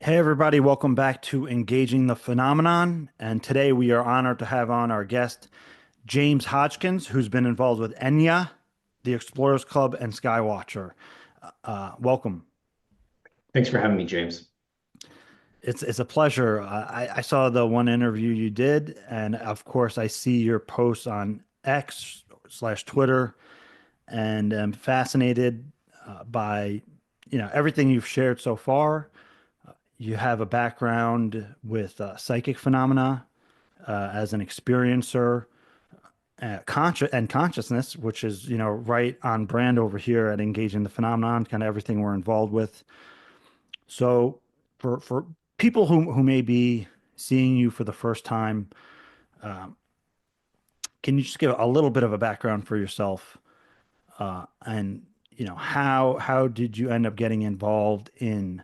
Hey, everybody, welcome back to Engaging the Phenomenon. And today we are honored to have on our guest, James Hodgkins, who's been involved with Enya, the Explorers Club, and Skywatcher. Welcome. Thanks for having me, James. It's a pleasure. I saw the one interview you did, and of course, I see your posts on X slash Twitter, and am fascinated by everything you've shared so far. You have a background with psychic phenomena as an experiencer, consciousness, which is right on brand over here at Engaging the Phenomenon, kind of everything we're involved with. So, for people who may be seeing you for the first time, um, can you just give a little bit of a background for yourself, and how did you end up getting involved in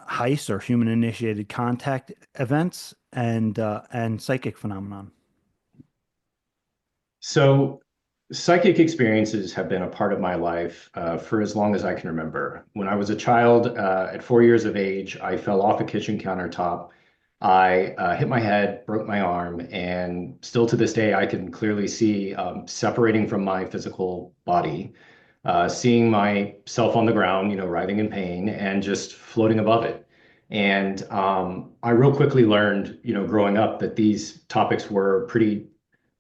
heists or human initiated contact events and psychic phenomenon? So, psychic experiences have been a part of my life for as long as I can remember. When I was a child, at 4 years of age, I fell off a kitchen countertop. I hit my head, broke my arm, and still to this day, I can clearly see separating from my physical body, seeing myself on the ground, writhing in pain, and just floating above it. And I real quickly learned, growing up, that these topics were pretty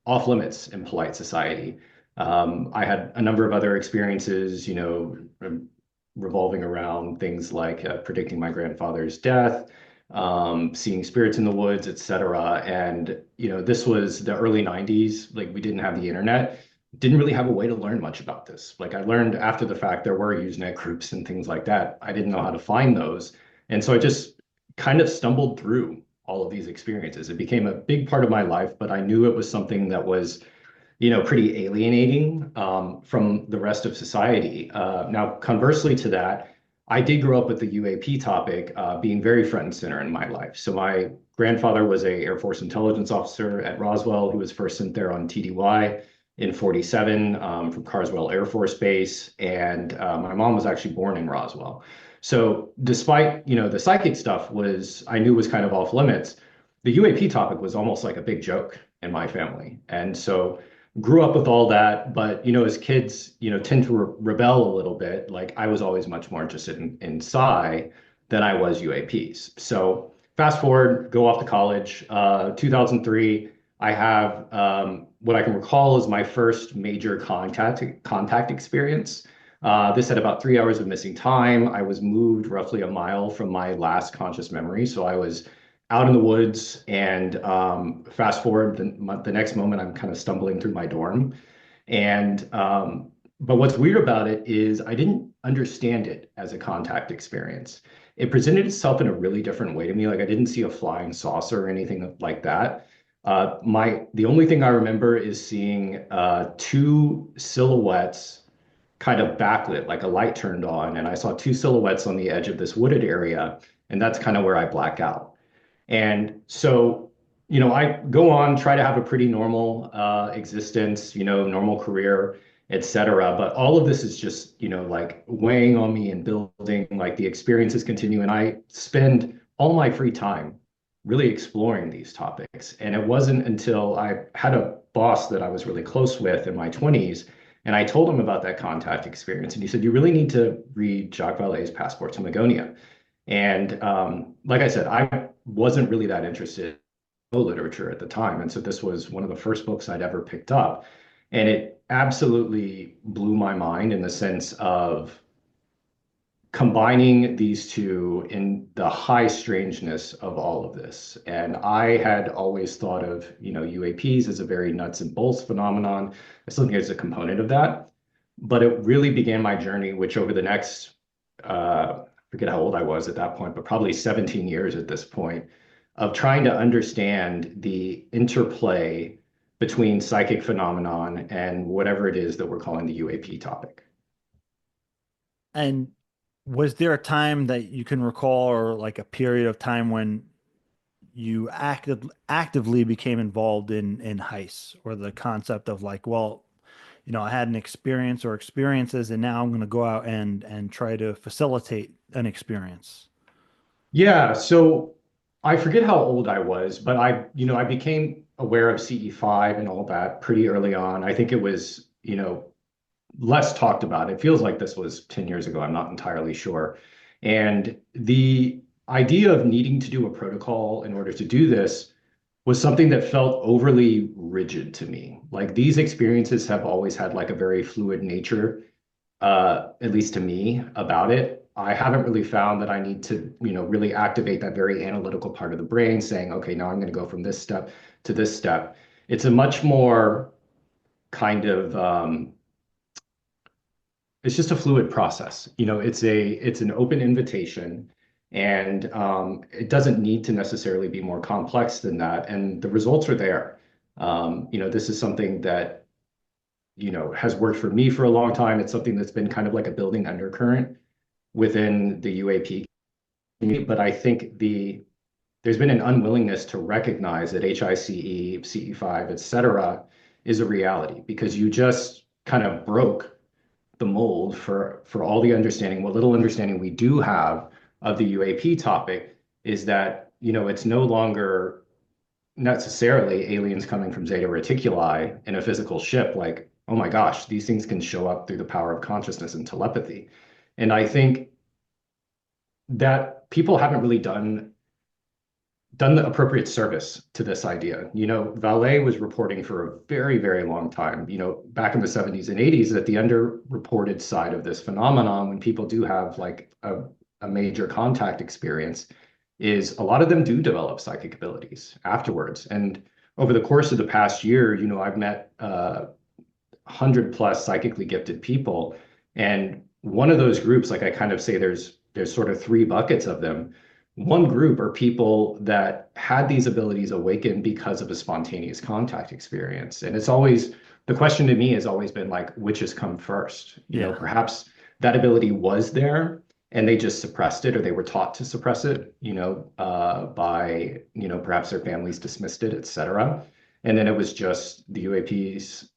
off limits in polite society. I had a number of other experiences, revolving around things like predicting my grandfather's death, seeing spirits in the woods, etc. And, this was the early 90s. Like, we didn't have the internet, didn't really have a way to learn much about this. Like, I learned after the fact there were Usenet groups and things like that. I didn't know how to find those. And so I just kind of stumbled through all of these experiences. It became a big part of my life, but I knew it was something that was, pretty alienating from the rest of society. Now, conversely to that, I did grow up with the UAP topic being very front and center in my life. So my grandfather was a Air Force intelligence officer at Roswell, who was first sent there on TDY in 47 from Carswell Air Force Base, and my mom was actually born in Roswell. So despite, the psychic stuff was I knew was kind of off limits, the UAP topic was almost like a big joke in my family. And so grew up with all that, but as kids, tend to rebel a little bit. Like, I was always much more interested in psi than I was UAPs. So fast forward, go off to college. 2003, I have what I can recall is my first major contact experience. This had about 3 hours of missing time. I was moved roughly a mile from my last conscious memory, so I was out in the woods, and fast forward the next moment, I'm kind of stumbling through my dorm. And but what's weird about it is I didn't understand it as a contact experience. It presented itself in a really different way to me. Like, I didn't see a flying saucer or anything like that. The only thing I remember is seeing two silhouettes kind of backlit, like a light turned on, and I saw two silhouettes on the edge of this wooded area, and that's kind of where I black out. And so, I go on, try to have a pretty normal existence, normal career, etc. But all of this is just, like weighing on me and building, like the experiences continue. And I spend all my free time really exploring these topics. And it wasn't until I had a boss that I was really close with in my 20s, and I told him about that contact experience. And he said, "You really need to read Jacques Vallée's Passport to Magonia." And like I said, I wasn't really that interested in literature at the time. And so this was one of the first books I'd ever picked up. And it absolutely blew my mind in the sense of combining these two in the high strangeness of all of this. And I had always thought of, UAPs as a very nuts and bolts phenomenon. I still think there's a component of that. But it really began my journey, which over the next, I forget how old I was at that point, but probably 17 years at this point, of trying to understand the interplay between psychic phenomenon and whatever it is that we're calling the UAP topic. And was there a time that you can recall, or like a period of time when you actively became involved in heists, or the concept of like, well, I had an experience or experiences, and now I'm going to go out and try to facilitate an experience? Yeah, so I forget how old I was, but I became aware of CE5 and all that pretty early on. I think it was, less talked about. It feels like this was 10 years ago. I'm not entirely sure. And the idea of needing to do a protocol in order to do this was something that felt overly rigid to me. Like these experiences have always had like a very fluid nature, at least to me, about it. I haven't really found that I need to, really activate that very analytical part of the brain saying, okay, now I'm going to go from this step to this step. It's a much more kind of it's just a fluid process. It's an open invitation, and it doesn't need to necessarily be more complex than that. And the results are there. This is something that has worked for me for a long time. It's something that's been kind of like a building undercurrent within the UAP community. But I think there's been an unwillingness to recognize that HICE, CE5, et cetera, is a reality because you just kind of broke the mold for all the understanding, what little understanding we do have of the UAP topic is that, it's no longer necessarily aliens coming from Zeta Reticuli in a physical ship. Like, oh my gosh, these things can show up through the power of consciousness and telepathy. And I think that people haven't really done the appropriate service to this idea. Valet was reporting for a very, very long time, back in the 70s and 80s, that the underreported side of this phenomenon, when people do have like a major contact experience, is a lot of them do develop psychic abilities afterwards. And over the course of the past year, I've met 100 plus psychically gifted people. And one of those groups, like I kind of say, there's sort of three buckets of them. One group are people that had these abilities awaken because of a spontaneous contact experience. And it's always, the question to me has always been like, which has come first? Yeah. Perhaps that ability was there and they just suppressed it or they were taught to suppress it, by, perhaps their families dismissed it, et cetera. And then it was just the UAPs,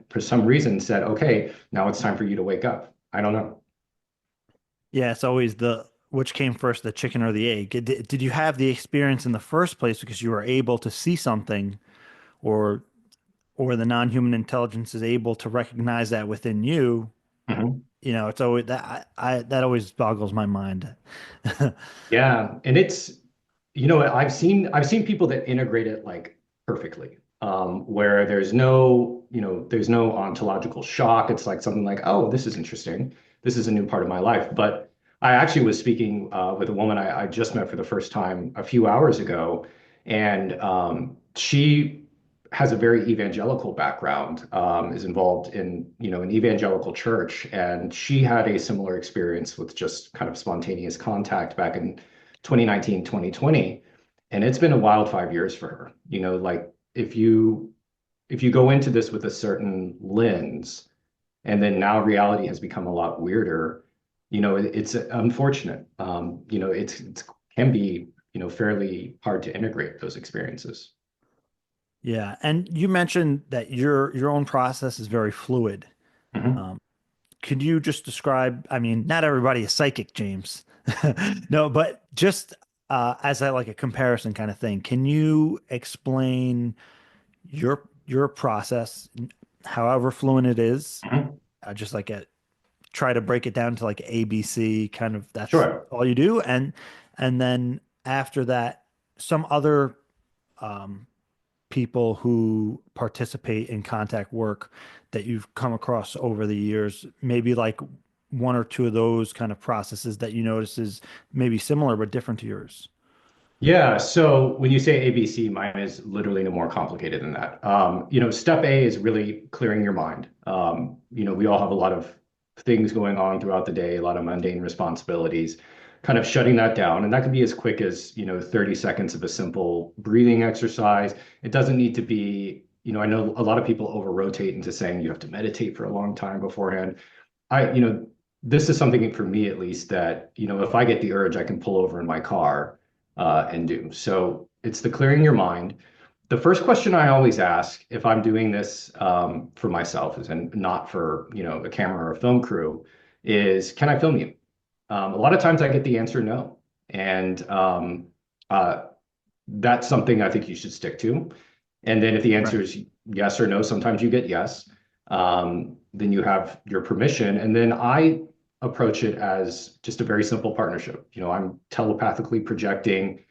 for some reason, said, okay, now it's time for you to wake up. I don't know. Yeah, it's always the which came first, the chicken or the egg. Did you have the experience in the first place because you were able to see something, or or the non-human intelligence is able to recognize that within you? Mhm. It's always that that always boggles my mind. Yeah, and I've seen people that integrate it like perfectly, where there's no ontological shock. It's like something like, oh, this is interesting. This is a new part of my life. But I actually was speaking with a woman I just met for the first time a few hours ago, and she has a very evangelical background, is involved in, an evangelical church, and she had a similar experience with just kind of spontaneous contact back in 2019, 2020. And it's been a wild 5 years for her. Like if you go into this with a certain lens, and then now reality has become a lot weirder, it's unfortunate. It's can be, fairly hard to integrate those experiences. Yeah, and you mentioned that your own process is very fluid. Mhm. Um, could you just describe, I mean, not everybody is psychic, James. No, but just as like a comparison kind of thing, can you explain your process, however fluent it is, Mhm. just like try to break it down to like ABC kind of that's Sure. all you do, and then after that, some other um, people who participate in contact work that you've come across over the years, maybe like one or two of those kind of processes that you notice is maybe similar but different to yours. Yeah, so when you say ABC, mine is literally no more complicated than that. Step A is really clearing your mind. We all have a lot of things going on throughout the day, a lot of mundane responsibilities, kind of shutting that down. And that can be as quick as, 30 seconds of a simple breathing exercise. It doesn't need to be, I know a lot of people over rotate into saying you have to meditate for a long time beforehand. I, you know, this is something for me at least that, if I get the urge, I can pull over in my car and do. So it's the clearing your mind. The first question I always ask if I'm doing this for myself is and not for, a camera or a film crew is, can I film you? A lot of times I get the answer no. And uh, that's something I think you should stick to. And then if the answer Right. is yes or no, sometimes you get yes, then you have your permission. And then I approach it as just a very simple partnership. I'm telepathically projecting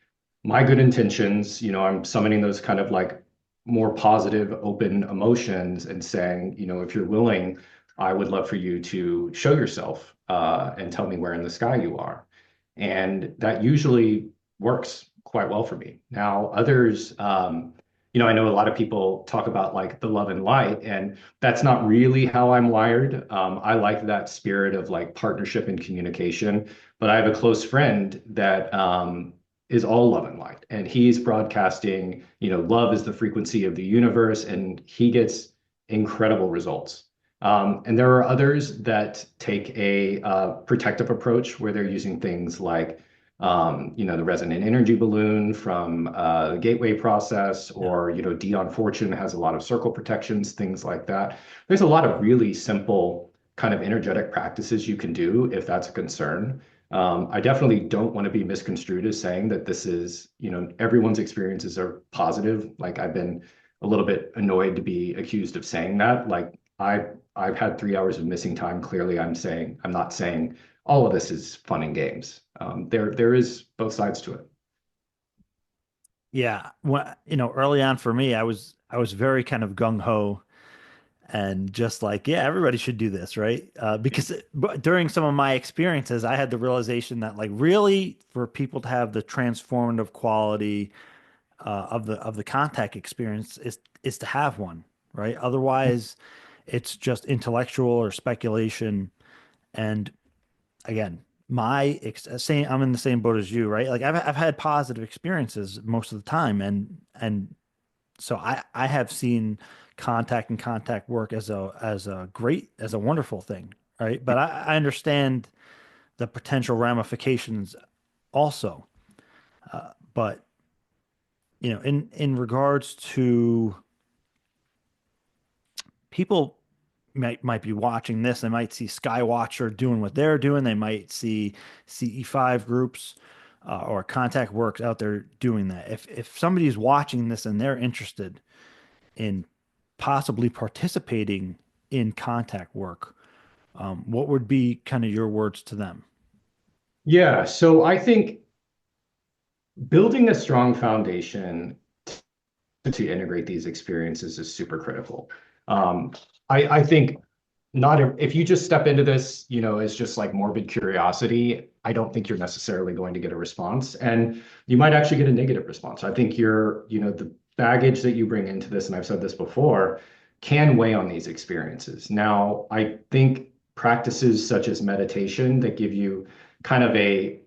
my good intentions. I'm summoning those kind of like more positive, open emotions and saying, if you're willing, I would love for you to show yourself and tell me where in the sky you are. And that usually works quite well for me. Now, others, I know a lot of people talk about like the love and light, and that's not really how I'm wired. I like that spirit of like partnership and communication, but I have a close friend that is all love and light, and he's broadcasting, love is the frequency of the universe, and he gets incredible results. And there are others that take a protective approach where they're using things like, the resonant energy balloon from the gateway process, Yeah. or, Dion Fortune has a lot of circle protections, things like that. There's a lot of really simple kind of energetic practices you can do if that's a concern. I definitely don't want to be misconstrued as saying that this is, everyone's experiences are positive. Like I've been a little bit annoyed to be accused of saying that. Like I've had 3 hours of missing time. Clearly, I'm not saying all of this is fun and games. There is both sides to it. Yeah. Well, early on for me, I was very kind of gung ho and just like, yeah, everybody should do this, right? But during some of my experiences, I had the realization that like really for people to have the transformative quality of the contact experience is to have one, right? Otherwise, it's just intellectual or speculation. And again, same, I'm in the same boat as you, right? Like I've had positive experiences most of the time, and so I have seen contact work as a wonderful thing, right? But I understand the potential ramifications also. But in regards to people might be watching this, they might see Skywatcher doing what they're doing. They might see CE5 groups or contact works out there doing that. If somebody's watching this and they're interested in possibly participating in contact work, what would be kind of your words to them? Yeah, so I think building a strong foundation to integrate these experiences is super critical. Um, I think not if you just step into this, as just like morbid curiosity, I don't think you're necessarily going to get a response, and you might actually get a negative response. I think the baggage that you bring into this, and I've said this before, can weigh on these experiences. Now, I think practices such as meditation that give you kind of a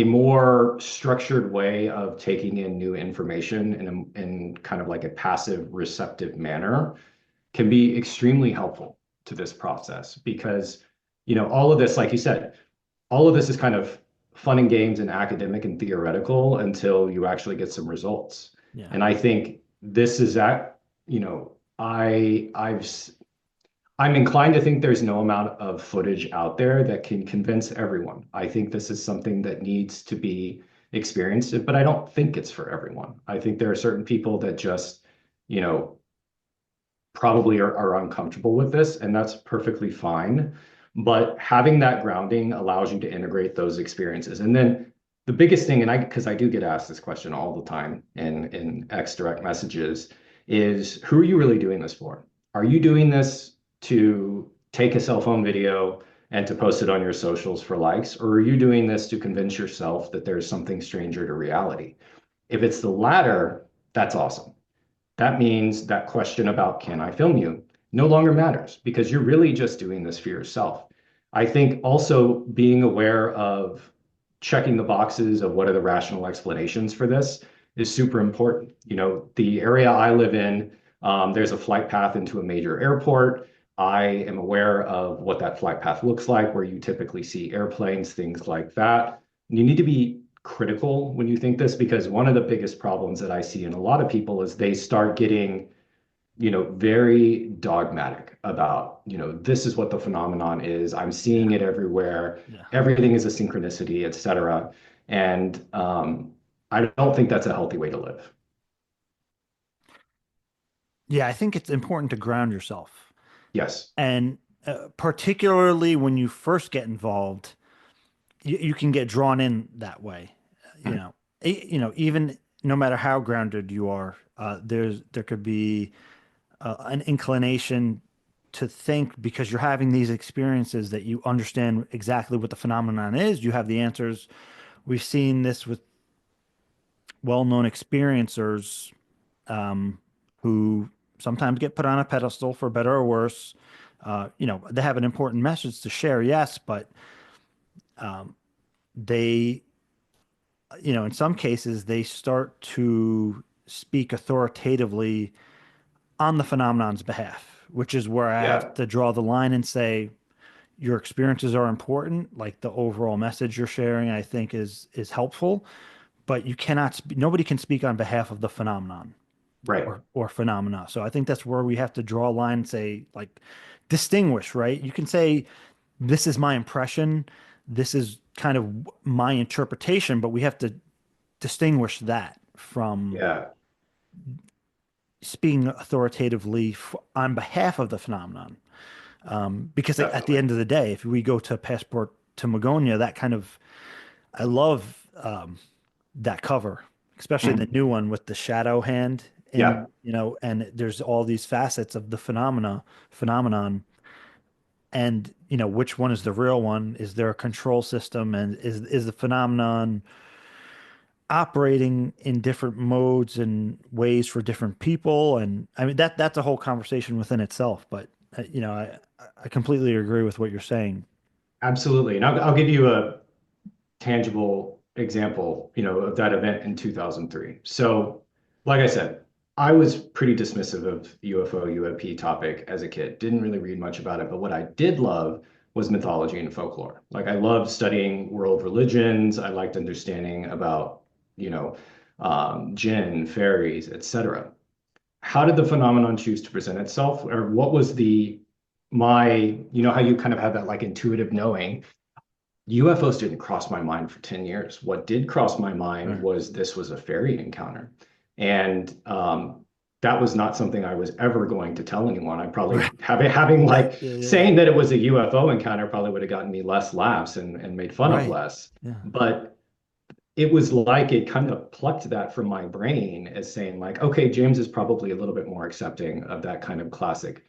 more structured way of taking in new information in kind of like a passive receptive manner can be extremely helpful to this process because all of this, like you said, all of this is kind of fun and games and academic and theoretical until you actually get some results. Yeah. And I think this is that, I'm inclined to think there's no amount of footage out there that can convince everyone. I think this is something that needs to be experienced, but I don't think it's for everyone. I think there are certain people that just, you know, probably are uncomfortable with this, and that's perfectly fine. But having that grounding allows you to integrate those experiences. And then the biggest thing, and because I do get asked this question all the time in X direct messages, is who are you really doing this for? Are you doing this to take a cell phone video and to post it on your socials for likes, or are you doing this to convince yourself that there's something stranger to reality? If it's the latter, that's awesome. That means that question about can I film you no longer matters because you're really just doing this for yourself. I think also being aware of checking the boxes of what are the rational explanations for this is super important. The area I live in, there's a flight path into a major airport. I am aware of what that flight path looks like, where you typically see airplanes, things like that. You need to be critical when you think this because one of the biggest problems that I see in a lot of people is they start getting very dogmatic about, this is what the phenomenon is. I'm Yeah. seeing it everywhere. Yeah. Everything is a synchronicity, etc. And I don't think that's a healthy way to live. Yeah, I think it's important to ground yourself. Yes. And particularly when you first get involved, you can get drawn in that way. You Mhm. know, even no matter how grounded you are, there could be an inclination to think because you're having these experiences that you understand exactly what the phenomenon is. You have the answers. We've seen this with well-known experiencers um, who sometimes get put on a pedestal for better or worse. They have an important message to share, yes, but they, in some cases, they start to speak authoritatively on the phenomenon's behalf, which is where I have Yeah. to draw the line and say, your experiences are important, like the overall message you're sharing, I think is helpful, but you cannot, nobody can speak on behalf of the phenomenon. Right. or phenomena. So I think that's where we have to draw a line and say, like, distinguish, right? You can say, this is my impression, this is kind of my interpretation, but we have to distinguish that from Yeah. speaking authoritatively on behalf of the phenomenon. Because at the Definitely. end of the day, if we go to Passport to Magonia, that kind of, I love that cover, especially the Mhm. new one with the shadow hand Yeah. in, and there's all these facets of the phenomenon, and which one is the real one? Is there a control system, and is the phenomenon operating in different modes and ways for different people? And I mean that's a whole conversation within itself. But I completely agree with what you're saying. Absolutely. And I'll give you a tangible example, of that event in 2003. So, like I said, I was pretty dismissive of UFO, UAP topic as a kid. Didn't really read much about it, but what I did love was mythology and folklore. Like I loved studying world religions. I liked understanding about, you know, jinn, fairies, etc. How did the phenomenon choose to present itself, or what was how you kind of have that like intuitive knowing. UFOs didn't cross my mind for 10 years. What did cross my mind Right. was this was a fairy encounter. And that was not something I was ever going to tell anyone. I probably Right. having Yeah. like Yeah. Yeah. Yeah. saying that it was a UFO encounter probably would have gotten me less laughs and made fun of Right. less. Yeah. But it was like it kind of plucked that from my brain as saying like, okay, James is probably a little bit more accepting of that kind of classic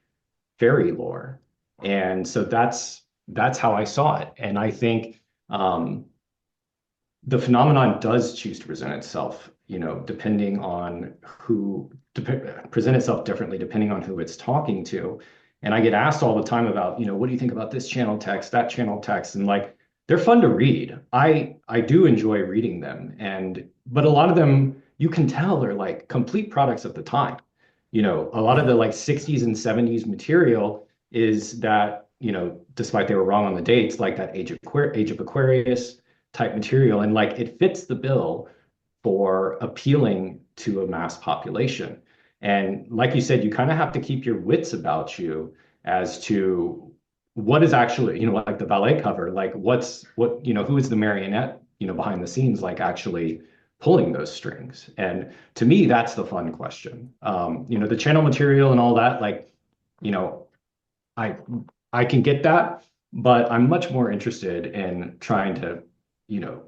fairy lore. And so that's how I saw it. And I think um, the phenomenon does choose to present itself, depending on present itself differently depending on who it's talking to. And I get asked all the time about, what do you think about this channel text, that channel text, and like they're fun to read. I do enjoy reading them, and but a lot of them you can tell they're like complete products of the time. A lot of Yeah. the like 60s and 70s material is that, despite they were wrong on the dates, like that Age of Aquarius type material, and like it fits the bill for appealing to a mass population. And like you said, you kind of have to keep your wits about you as to what is actually, like the ballet cover, like who is the marionette, behind the scenes, like actually pulling those strings. And to me, that's the fun question. The channel material and all that, like, you know, I I can get that, but I'm much more interested in trying to, you know,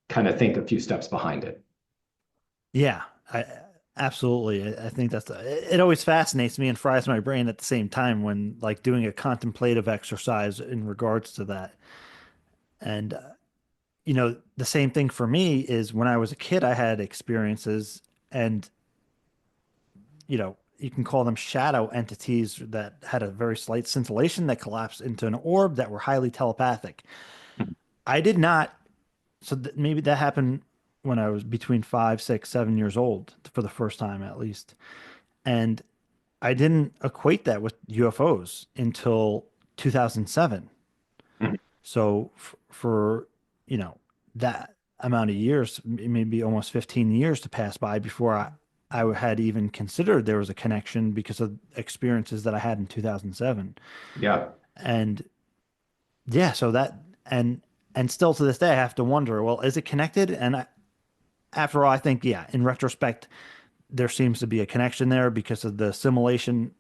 kind of think a few steps behind it. Yeah, I absolutely. I think it always fascinates me and fries my brain at the same time when like doing a contemplative exercise in regards to that. And the same thing for me is when I was a kid, I had experiences and you can call them shadow entities that had a very slight scintillation that collapsed into an orb that were highly telepathic. I did not, so maybe that happened when I was between 5, 6, 7 years old for the first time at least. And I didn't equate that with UFOs until 2007. Mhm. So for, you know, that amount of years, maybe almost 15 years to pass by before I I had even considered there was a connection because of experiences that I had in 2007. Yeah. And yeah, so and and still to this day I have to wonder, well, is it connected? After all, I think yeah, in retrospect, there seems to be a connection there because of the simulation,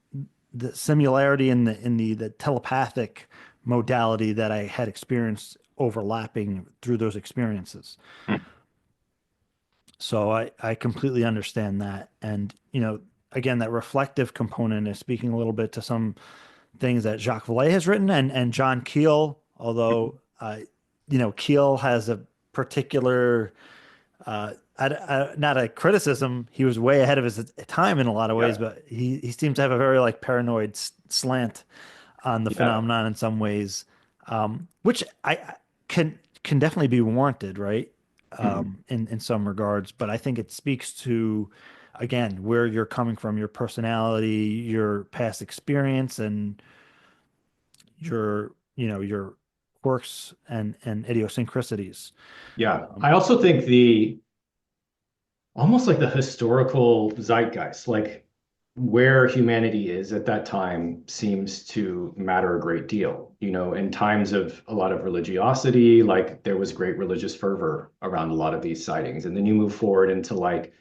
the similarity in the telepathic modality that I had experienced overlapping through those experiences. Hmm. So I completely understand that. And, again, that reflective component is speaking a little bit to some things that Jacques Vallée has written and John Keel, although, Keel has a particular, not a criticism. He was way ahead of his time in a lot of ways, Yeah. but he seems to have a very like paranoid slant on the Yeah. phenomenon in some ways, which I can definitely be warranted, right? Mhm. In some regards, but I think it speaks to, again, where you're coming from, your personality, your past experience, and your quirks and idiosyncrasies. Yeah. Um, I also think the almost like the historical zeitgeist, like where humanity is at that time seems to matter a great deal. In times of a lot of religiosity, like there was great religious fervor around a lot of these sightings. And then you move forward into like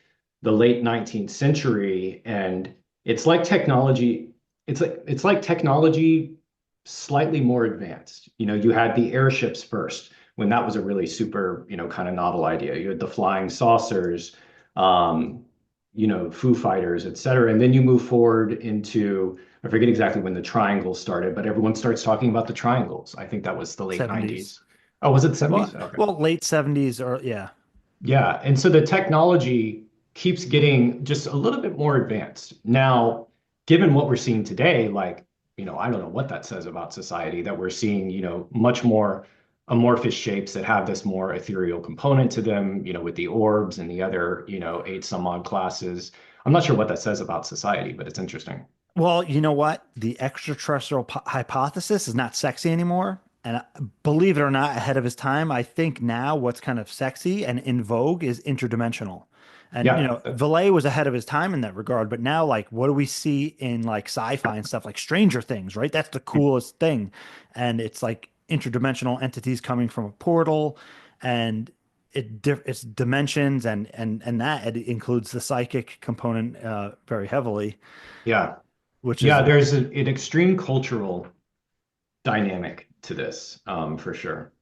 the late 19th century, and it's like technology, it's like technology slightly more advanced. You had the airships first when that was a really super, kind of novel idea. You had the flying saucers, um, Foo Fighters, et cetera. And then you move forward into, I forget exactly when the triangles started, but everyone starts talking about the triangles. I think that was the late 70s. 90s. Oh, was it the Well, 70s? Okay. well, late 70s or yeah, Yeah. And so the technology keeps getting just a little bit more advanced. Now, given what we're seeing today, like, I don't know what that says about society that we're seeing, much more amorphous shapes that have this more ethereal component to them, with the orbs and the other, eight some odd classes. I'm not sure what that says about society, but it's interesting. well, you know what? The extraterrestrial hypothesis is not sexy anymore. And believe it or not, ahead of his time, I think now what's kind of sexy and in vogue is interdimensional. And, Yeah. Vallée was ahead of his time in that regard. But now, like, what do we see in like sci-fi and stuff like Stranger Things, right? That's the coolest thing. And it's like interdimensional entities coming from a portal and it's dimensions and that it includes the psychic component very heavily, Yeah. which is Yeah. There's an extreme cultural dynamic to this, for sure.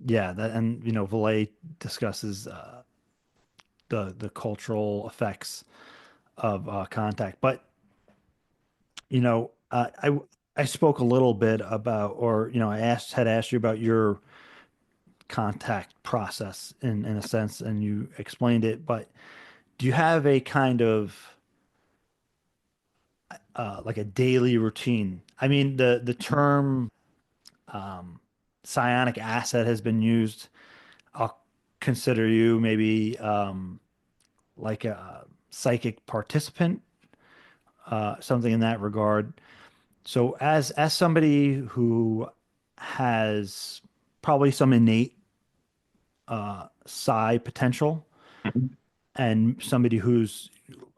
yeah, that and Valet discusses the cultural effects of contact. But I spoke a little bit about, or I asked you about your contact process in a sense, and you explained it. But do you have a kind of like a daily routine? I mean, the term um, psionic asset has been used. I'll consider you maybe like a psychic participant, something in that regard. So as somebody who has probably some innate psi potential Mhm. and somebody who's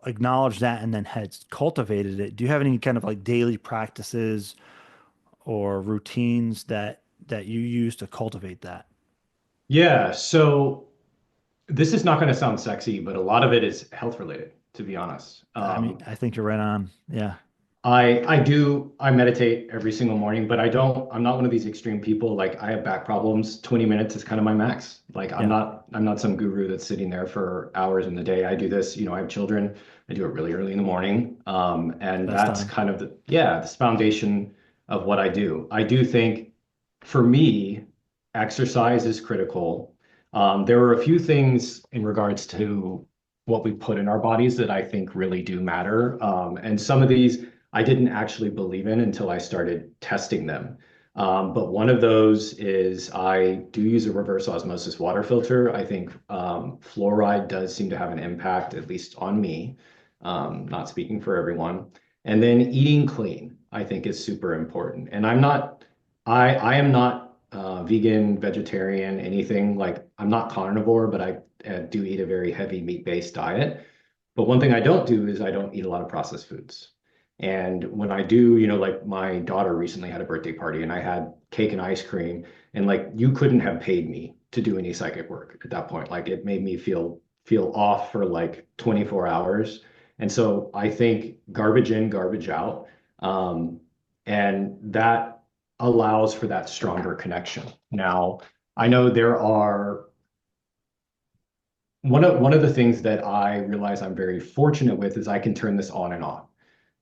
acknowledged that and then has cultivated it, do you have any kind of like daily practices or routines that you use to cultivate that? Yeah. So this is not going to sound sexy, but a lot of it is health related, to be honest. I mean, I think you're right on. Yeah. I meditate every single morning, but I'm not one of these extreme people. Like I have back problems. 20 minutes is kind of my max. Like I'm Yeah. not I'm not some guru that's sitting there for hours in the day. I do this, I have children. I do it really early in the morning. And Best that's time. kind of this foundation of what I do. I do think for me, exercise is critical. There are a few things in regards to what we put in our bodies that I think really do matter. And some of these I didn't actually believe in until I started testing them. But one of those is I do use a reverse osmosis water filter. I think fluoride does seem to have an impact, at least on me, not speaking for everyone. And then eating clean, I think is super important. And I am not vegan, vegetarian, anything like I'm not carnivore, but I do eat a very heavy meat-based diet. But one thing I don't do is I don't eat a lot of processed foods. And when I do, like my daughter recently had a birthday party and I had cake and ice cream, and like you couldn't have paid me to do any psychic work at that point. Like it made me feel off for like 24 hours. And so I think garbage in, garbage out. Um, and that allows for that stronger connection. Now, I know there are one of the things that I realize I'm very fortunate with is I can turn this on and off.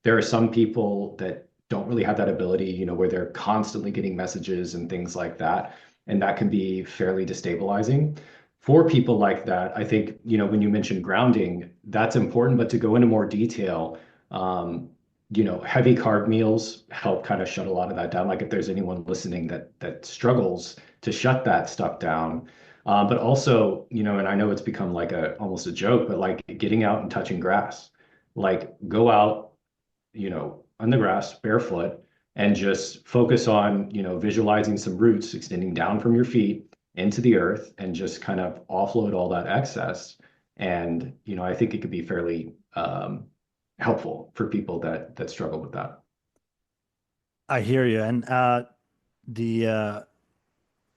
There are some people that don't really have that ability, where they're constantly getting messages and things like that, and that can be fairly destabilizing. For people like that, I think, when you mentioned grounding, that's important, but to go into more detail, heavy carb meals help kind of shut a lot of that down. Like if there's anyone listening that struggles to shut that stuff down, but also, and I know it's become like a almost a joke, but like getting out and touching grass, like go out, on the grass barefoot and just focus on, visualizing some roots extending down from your feet into the earth and just kind of offload all that excess. And, I think it could be fairly helpful for people that struggle with that. I hear you. And the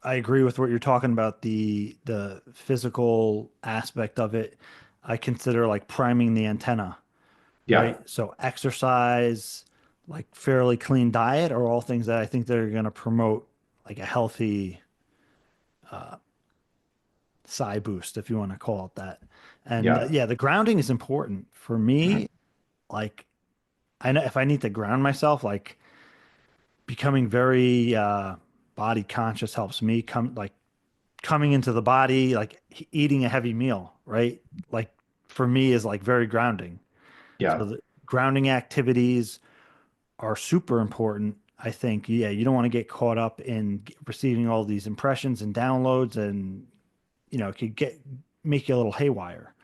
I agree with what you're talking about, the physical aspect of it. I consider like priming the antenna, right? Yeah, So exercise, like fairly clean diet are all things that I think that are going to promote like a healthy psi boost, if you want to call it that. And yeah, yeah, the grounding is important for me. mhm, Like I know if I need to ground myself, like becoming very body conscious helps me come like coming into the body, like eating a heavy meal, right? Like for me is like very grounding. So yeah, the grounding activities are super important. I think, yeah, you don't want to get caught up in receiving all these impressions and downloads and, it could make you a little haywire.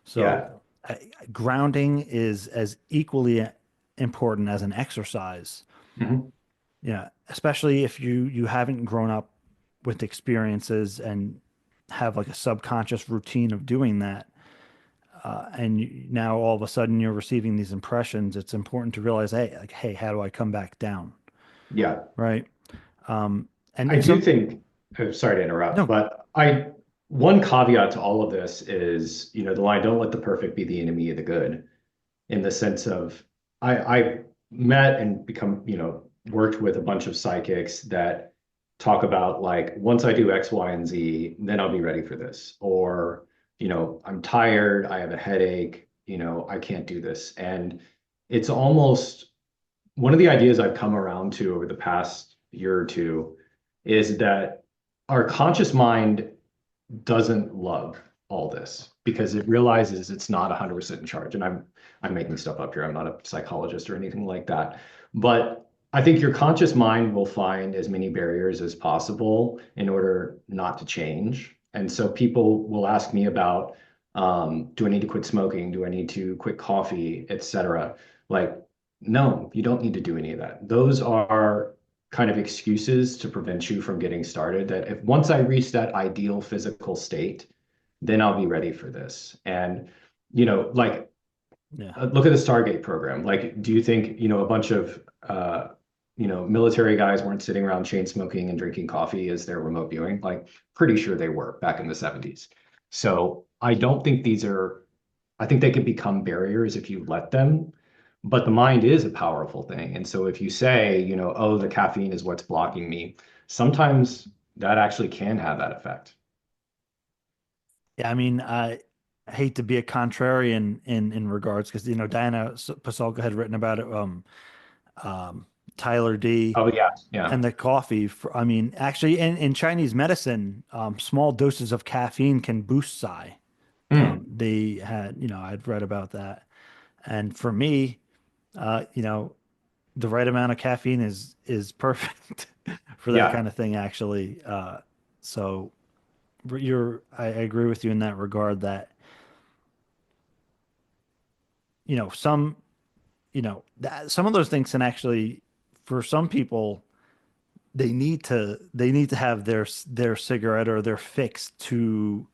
So yeah, uh, grounding is as equally important as an exercise. mhm, Yeah, especially if you haven't grown up with experiences and have like a subconscious routine of doing that. And now all of a sudden you're receiving these impressions. It's important to realize, hey, like, hey, how do I come back down? yeah. Right. I And do some, think, sorry to interrupt, no, but one caveat to all of this is, the line, don't let the perfect be the enemy of the good, in the sense of I met and become, worked with a bunch of psychics that talk about like, once I do X, Y, and Z, then I'll be ready for this. Or, I'm tired, I have a headache, I can't do this. And it's almost one of the ideas I've come around to over the past year or two is that our conscious mind doesn't love all this because it realizes it's not 100% in charge. And I'm making stuff up here. I'm not a psychologist or anything like that. But I think your conscious mind will find as many barriers as possible in order not to change. And so people will ask me about, do I need to quit smoking? Do I need to quit coffee, etc.? Like, no, you don't need to do any of that. Those are kind of excuses to prevent you from getting started. That if once I reach that ideal physical state, then I'll be ready for this. And, like, yeah. look at the Stargate program. Like, do you think, a bunch of, military guys weren't sitting around chain smoking and drinking coffee as their remote viewing? Like, pretty sure they were back in the 70s. So I don't think I think they can become barriers if you let them. But the mind is a powerful thing. And so if you say, oh, the caffeine is what's blocking me, sometimes that actually can have that effect. Yeah. I mean, I hate to be a contrarian in regards because, Diana Pasolka had written about it. Um, Tyler D. Oh, yeah. Yeah. And the coffee, I mean, actually, in Chinese medicine, small doses of caffeine can boost psi. Hmm. They had, I'd read about that. And for me, uh, you know, the right amount of caffeine is perfect for that Yeah. kind of thing, actually. So I agree with you in that regard that, some, some of those things can actually, for some people, they need to have their cigarette or their fix to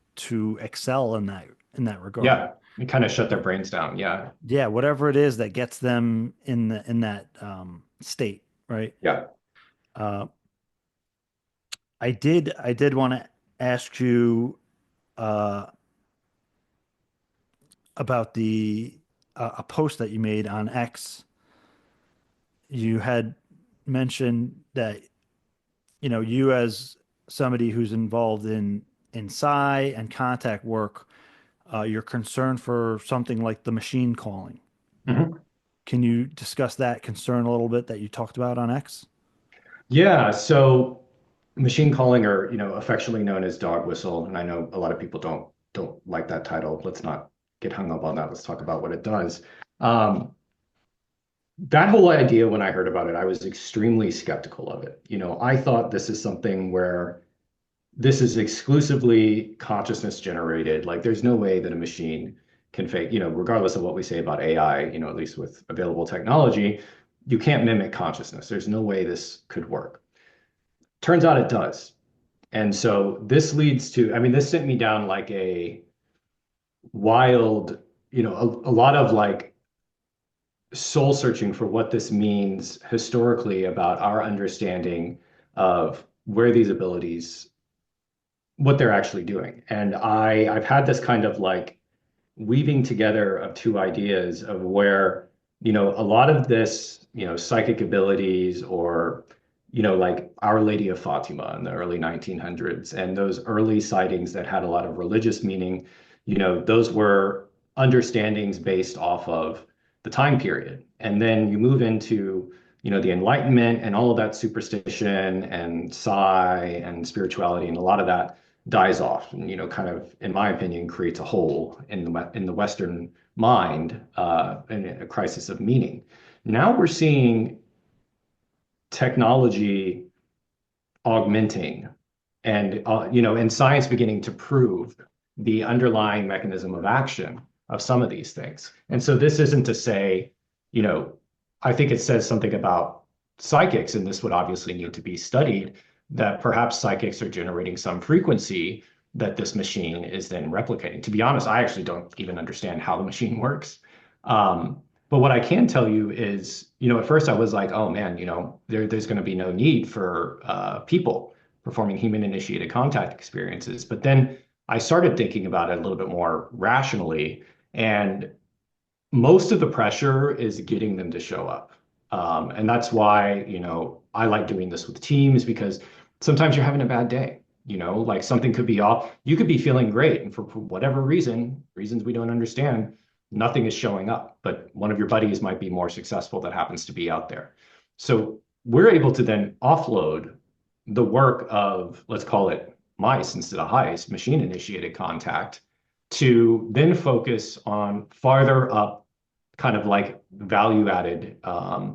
excel in that regard. Yeah. and kind of shut their brains down. Yeah. Yeah, whatever it is that gets them in that state, right? Yeah. Uh, I did want to ask you uh, about the a post that you made on X. You had mentioned that you as somebody who's involved in psi and contact work, you're concerned for something like the machine calling. Mhm. Can you discuss that concern a little bit that you talked about on X? Yeah. So machine calling, or affectionately known as dog whistle, and I know a lot of people don't like that title. Let's not get hung up on that. Let's talk about what it does. Um, that whole idea, when I heard about it, I was extremely skeptical of it. I thought this is something where this is exclusively consciousness generated. Like, there's no way that a machine can fake, regardless of what we say about AI, at least with available technology, you can't mimic consciousness. There's no way this could work. Turns out it does. And so this leads to, I mean, this sent me down like a wild, a lot of like soul searching for what this means historically about our understanding of where these abilities, what they're actually doing. And I've had this kind of like weaving together of two ideas of where, a lot of this, psychic abilities, or, like Our Lady of Fatima in the early 1900s, and those early sightings that had a lot of religious meaning, those were understandings based off of the time period. And then you move into, the Enlightenment, and all of that superstition and psi and spirituality, and a lot of that dies off, and kind of, in my opinion, creates a hole in the Western mind, and a crisis of meaning. Now we're seeing technology augmenting, and science beginning to prove the underlying mechanism of action of some of these things. And so this isn't to say, you know, I think it says something about psychics, and this would obviously need to be studied, that perhaps psychics are generating some frequency that this machine is then replicating. To be honest, I actually don't even understand how the machine works. But what I can tell you is, at first I was like, oh man, there's going to be no need for people performing human initiated contact experiences. But then I started thinking about it a little bit more rationally, and most of the pressure is getting them to show up. And that's why, I like doing this with teams, because sometimes you're having a bad day, like something could be off. You could be feeling great, and for whatever reasons we don't understand, nothing is showing up. But one of your buddies might be more successful that happens to be out there. So we're able to then offload the work of, let's call it mice instead of heist, machine initiated contact, to then focus on farther up kind of like value added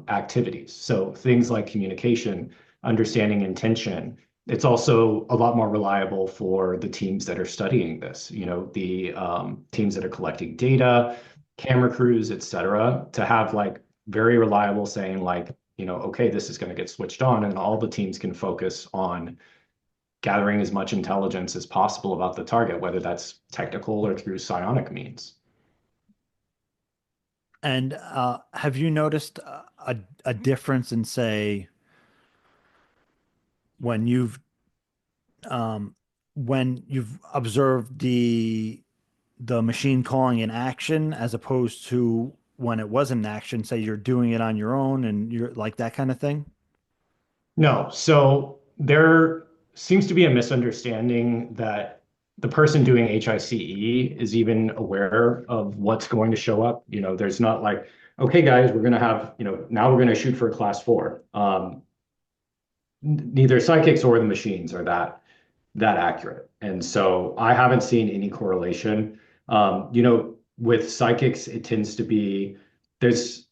activities. So things like communication, understanding intention. It's also a lot more reliable for the teams that are studying this, the teams that are collecting data, camera crews, et cetera, to have like very reliable saying like, okay, this is going to get switched on, and all the teams can focus on gathering as much intelligence as possible about the target, whether that's technical or through psionic means. And have you noticed a difference in, say, when you've um, when you've observed the machine calling in action as opposed to when it was in action, say you're doing it on your own and you're like that kind of thing? No. So there seems to be a misunderstanding that the person doing HICE is even aware of what's going to show up. There's not like, okay, guys, we're going to have, now we're going to shoot for a class 4. Neither psychics or the machines are that accurate. And so I haven't seen any correlation. With psychics, it tends to be, there's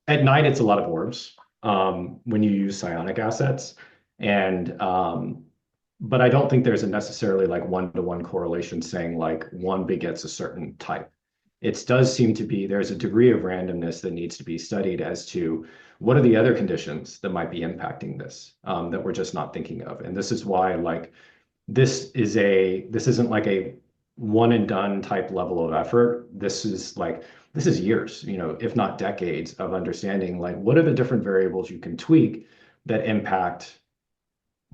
at night, it's a lot of orbs, when you use psionic assets. And but I don't think there's a necessarily like one-to-one correlation saying like one begets a certain type. It does seem to be there's a degree of randomness that needs to be studied as to what are the other conditions that might be impacting this, that we're just not thinking of. And this is why like this isn't like a one and done type level of effort. This is years, if not decades of understanding like what are the different variables you can tweak that impact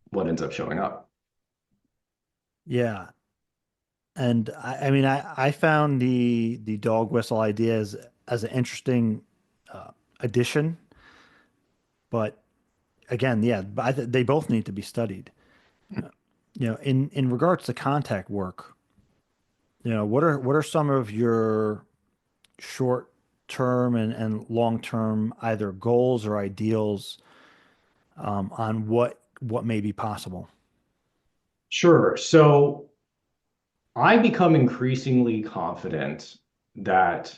what ends up showing up. Yeah. And I mean, I found the dog whistle idea as an interesting addition, but again, yeah, they both need to be studied. In regards to contact work, what are some of your short term and long term either goals or ideals on what may be possible? Sure. So I become increasingly confident that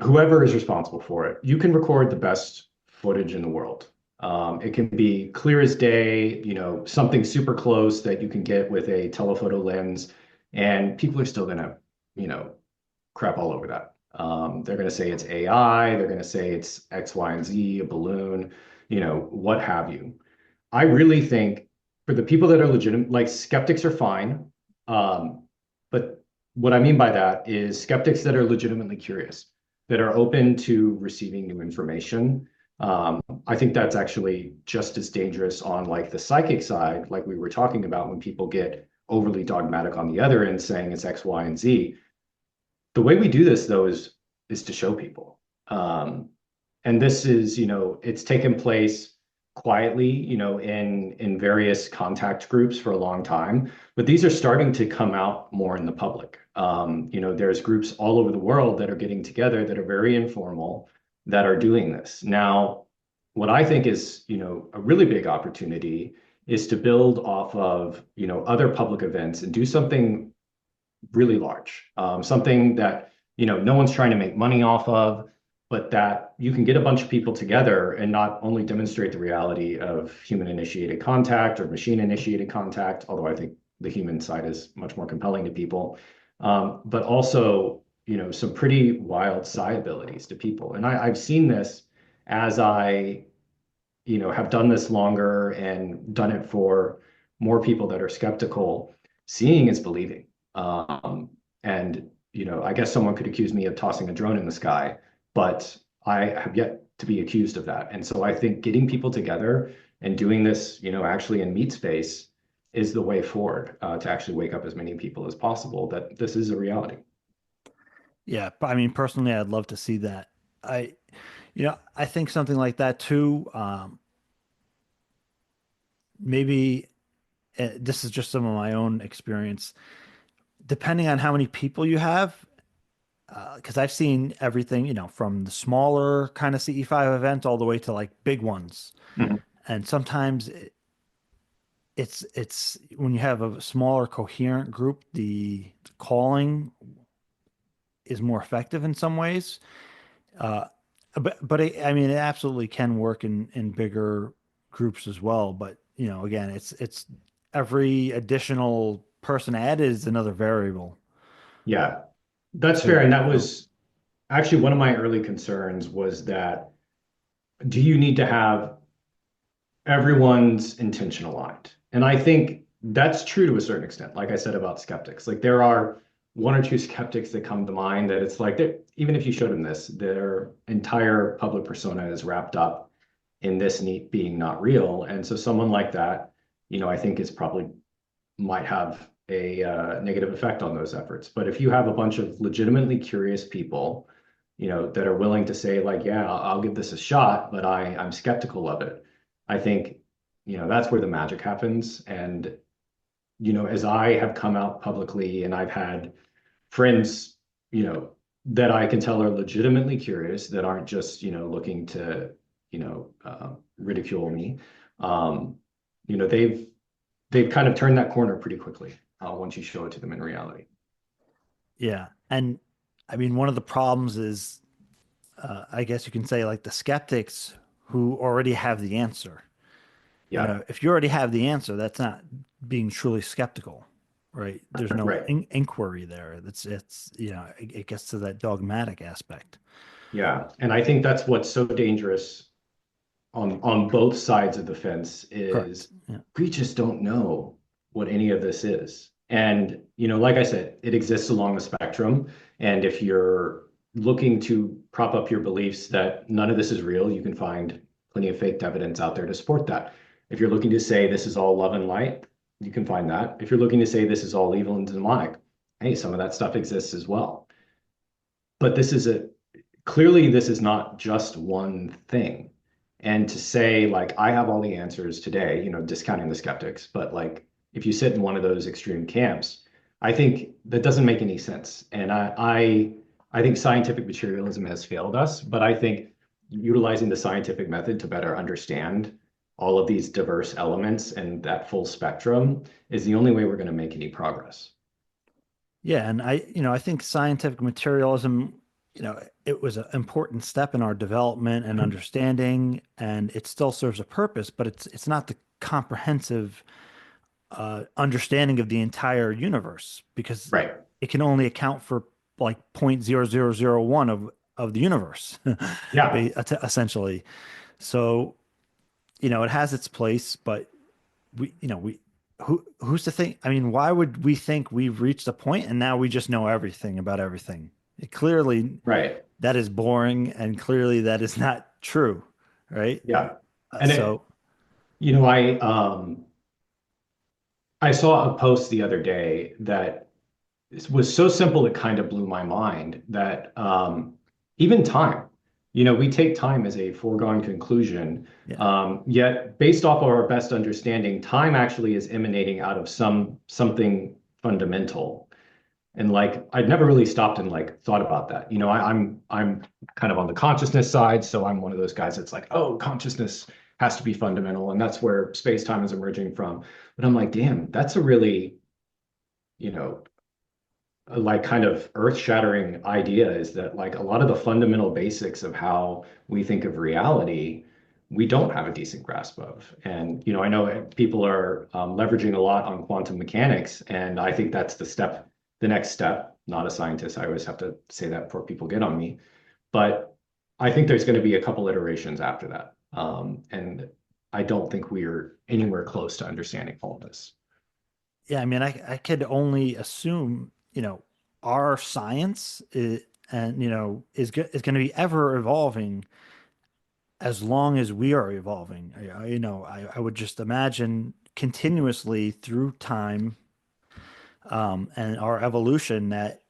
whoever is responsible for it, you can record the best footage in the world. It can be clear as day, something super close that you can get with a telephoto lens, and people are still gonna, you know, crap all over that. They're gonna say it's AI, they're gonna say it's X, Y, and Z, a balloon, what have you. I really think for the people that are legitimate, like skeptics are fine. But what I mean by that is skeptics that are legitimately curious, that are open to receiving new information. I think that's actually just as dangerous on like the psychic side, like we were talking about when people get overly dogmatic on the other end saying it's X, Y, and Z. The way we do this though is to show people. And this is, it's taken place quietly, in various contact groups for a long time, but these are starting to come out more in the public. There's groups all over the world that are getting together that are very informal that are doing this. Now, what I think is, a really big opportunity is to build off of, other public events and do something really large, something that no one's trying to make money off of, but that you can get a bunch of people together and not only demonstrate the reality of human initiated contact or machine initiated contact, although I think the human side is much more compelling to people, but also some pretty wild psi abilities to people. And I've seen this as I have done this longer and done it for more people that are skeptical. Seeing is believing. And I guess someone could accuse me of tossing a drone in the sky, but I have yet to be accused of that. And so I think getting people together and doing this, actually in meet space is the way forward, to actually wake up as many people as possible that this is a reality. Yeah, but I mean, personally, I'd love to see that. I think something like that too. Maybe this is just some of my own experience. Depending on how many people you have, because I've seen everything, from the smaller kind of CE5 events all the way to like big ones. Mhm. And sometimes it's when you have a smaller coherent group, the calling is more effective in some ways. Uh, but I mean, it absolutely can work in bigger groups as well. But again, it's every additional person added is another variable Yeah, that's fair. too. And that was actually one of my early concerns was that do you need to have everyone's intention aligned? And I think that's true to a certain extent. Like I said about skeptics, like there are one or two skeptics that come to mind that it's like that even if you showed them this, their entire public persona is wrapped up in this neat being not real. And so someone like that, I think is probably might have a negative effect on those efforts. But if you have a bunch of legitimately curious people, that are willing to say like, yeah, I'll give this a shot, but I'm skeptical of it. I think, that's where the magic happens. And, as I have come out publicly and I've had friends, that I can tell are legitimately curious, that aren't just, looking to, ridicule me. Um, they've kind of turned that corner pretty quickly, once you show it to them in reality. Yeah. And I mean, one of the problems is, I guess you can say, like the skeptics who already have the answer. Yeah, If you already have the answer, that's not being truly skeptical, right? There's no right. inquiry there. It gets to that dogmatic aspect. Yeah. And I think that's what's so dangerous on both sides of the fence Correct. is Yeah. we just don't know what any of this is. And, like I said, it exists along the spectrum. And if you're looking to prop up your beliefs that none of this is real, you can find plenty of faked evidence out there to support that. If you're looking to say this is all love and light, you can find that. If you're looking to say this is all evil and demonic, hey, some of that stuff exists as well. But clearly this is not just one thing. And to say like I have all the answers today, discounting the skeptics, but like if you sit in one of those extreme camps, I think that doesn't make any sense. And I think scientific materialism has failed us, but I think utilizing the scientific method to better understand all of these diverse elements and that full spectrum is the only way we're going to make any progress. Yeah, and I think scientific materialism, it was an important step in our development and understanding, and it still serves a purpose, but it's not the comprehensive understanding of the entire universe because Right. it can only account for like 0.0001 of the universe, Yeah. essentially. So, it has its place, but we who's to think? I mean, why would we think we've reached a point and now we just know everything about everything? Clearly, Right. that is boring, and clearly that is not true, right? Yeah. Uh, And so, you know, I saw a post the other day that was so simple it kind of blew my mind that even time, we take time as a foregone conclusion, yeah, yet based off of our best understanding, time actually is emanating out of something fundamental. And like I'd never really stopped and like thought about that. I'm kind of on the consciousness side, so I'm one of those guys that's like, oh, consciousness has to be fundamental, and that's where space-time is emerging from. But I'm like, damn, that's a really, you know, like kind of earth-shattering idea is that like a lot of the fundamental basics of how we think of reality, we don't have a decent grasp of. And I know people are leveraging a lot on quantum mechanics, and I think that's the next step. Not a scientist, I always have to say that before people get on me, but I think there's going to be a couple iterations after that, and I don't think we're anywhere close to understanding all of this. yeah. I mean, I could only assume, our science and is going to be ever evolving as long as we are evolving. I would just imagine continuously through time, and our evolution that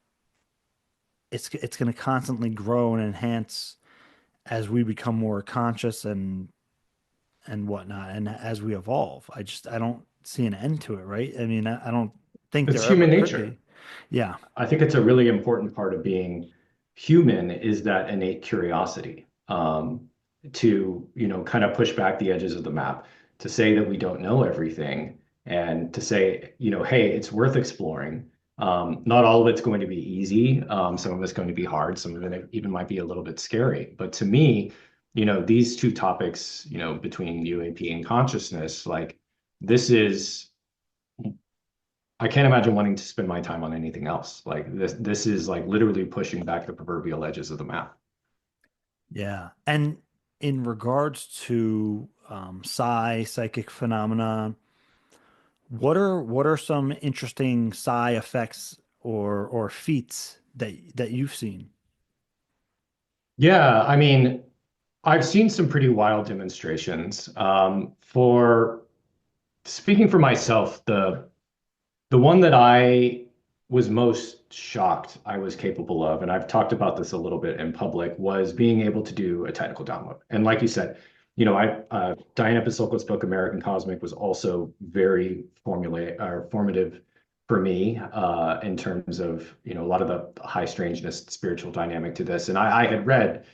it's going to constantly grow and enhance as we become more conscious and whatnot, and as we evolve. I don't see an end to it, right? I mean, I don't think It's there ever human could nature. be. Yeah, I think it's a really important part of being human is that innate curiosity, to, kind of push back the edges of the map, to say that we don't know everything, and to say, hey, it's worth exploring. Not all of it's going to be easy. Some of it's going to be hard. Some of it even might be a little bit scary. But to me, these two topics, between UAP and consciousness, like this is I can't imagine wanting to spend my time on anything else. Like this is like literally pushing back the proverbial edges of the map. yeah. And in regards to psychic phenomena, what are some interesting psi effects or feats that you've seen? Yeah, I mean, I've seen some pretty wild demonstrations. For speaking for myself, the one that I was most shocked I was capable of, and I've talked about this a little bit in public, was being able to do a technical download. And like you said, Diana Pasulko's book American Cosmic was also very formulate or formative for me, in terms of a lot of the high strangeness spiritual dynamic to this. And I had read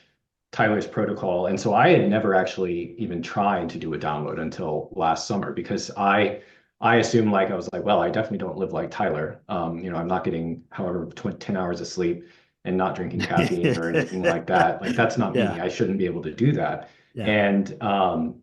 Tyler's protocol. And so I had never actually even tried to do a download until last summer because I assumed like I was like, well, I definitely don't live like Tyler. I'm not getting however 10 hours of sleep and not drinking caffeine or anything like that. Like that's not me. Yeah, I shouldn't be able to do that. yeah, And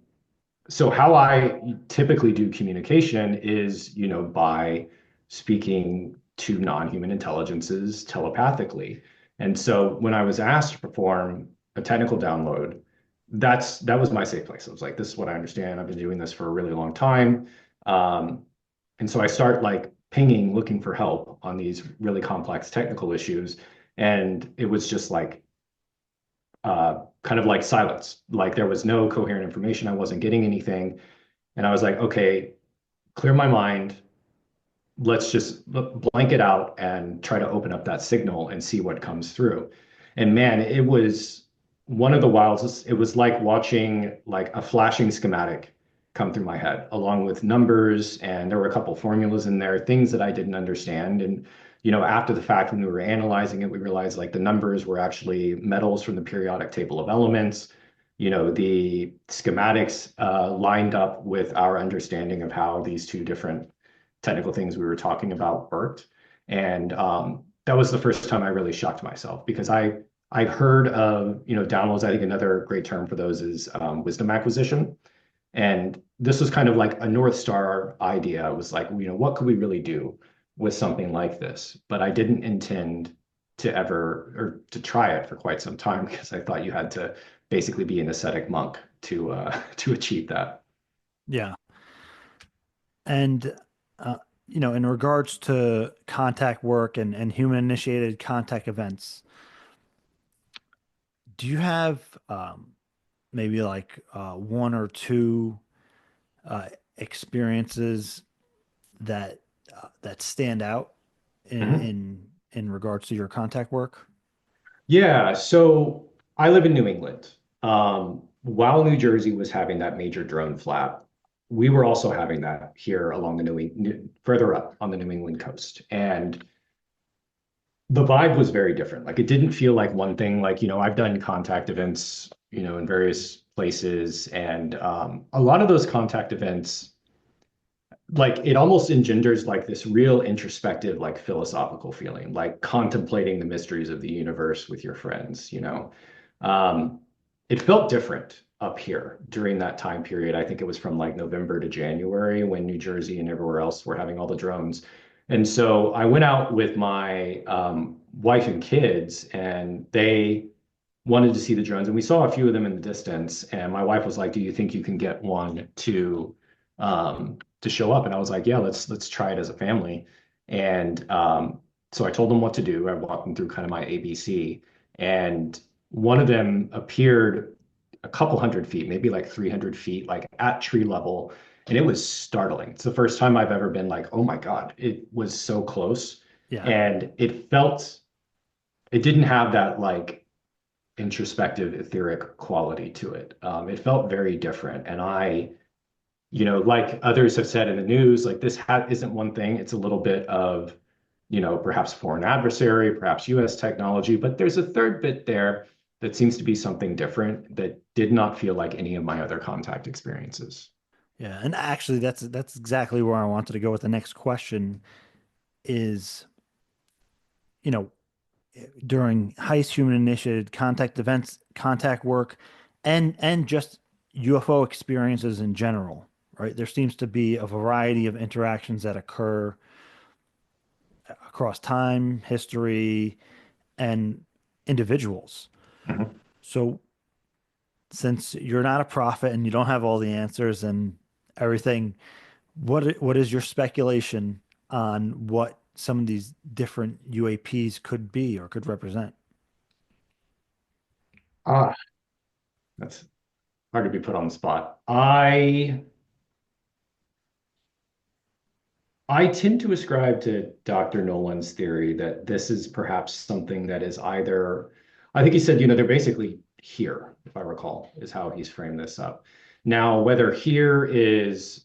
so how I typically do communication is, by speaking to non-human intelligences telepathically. And so when I was asked to perform a technical download, that was my safe place. I was like, this is what I understand. I've been doing this for a really long time. And so I start like pinging, looking for help on these really complex technical issues. And it was just like kind of like silence. Like there was no coherent information. I wasn't getting anything. And I was like, okay, clear my mind. Let's just blank it out and try to open up that signal and see what comes through. And man, it was one of the wildest. It was like watching like a flashing schematic come through my head, along with numbers, and there were a couple formulas in there, things that I didn't understand. And after the fact, when we were analyzing it, we realized like the numbers were actually metals from the periodic table of elements. The schematics lined up with our understanding of how these two different technical things we were talking about worked. And that was the first time I really shocked myself because I've heard of, downloads. I think another great term for those is wisdom acquisition. And this was kind of like a North Star idea. It was like, what could we really do with something like this? But I didn't intend to ever or to try it for quite some time because I thought you had to basically be an ascetic monk to to achieve that. Yeah. And, uh, in regards to contact work and human initiated contact events, do you have maybe like one or two uh, experiences that stand out in Mhm. in regards to your contact work? Yeah, so I live in New England. While New Jersey was having that major drone flap, we were also having that here along the further up on the New England coast. And the vibe was very different. Like it didn't feel like one thing. Like, I've done contact events, in various places, and a lot of those contact events like it almost engenders like this real introspective like philosophical feeling like contemplating the mysteries of the universe with your friends. um it felt different up here during that time period. I think it was from like November to January when New Jersey and everywhere else were having all the drones. And so I went out with my wife and kids, and they wanted to see the drones, and we saw a few of them in the distance. And my wife was like, "Do you think you can get one to show up?" And I was like, "Yeah, let's try it as a family." And so I told them what to do. I walked them through kind of my ABC, and one of them appeared a couple hundred feet, maybe like 300 feet, like at tree level. And it was startling. It's the first time I've ever been like, oh my God, it was so close. Yeah. And it didn't have that like introspective, etheric quality to it. It felt very different. And like others have said in the news, like this isn't one thing. It's a little bit of, perhaps foreign adversary, perhaps US technology, but there's a third bit there that seems to be something different that did not feel like any of my other contact experiences. Yeah, and actually that's exactly where I wanted to go with the next question is, you know, during heist human initiated contact events, contact work, and just UFO experiences in general, right? There seems to be a variety of interactions that occur across time, history, and individuals. Mhm. So since you're not a prophet and you don't have all the answers and everything, what is your speculation on what some of these different UAPs could be or could represent? Ah, that's hard to be put on the spot. I tend to ascribe to Dr. Nolan's theory that this is perhaps something that is either, I think he said, they're basically here, if I recall, is how he's framed this up. Now, whether here is,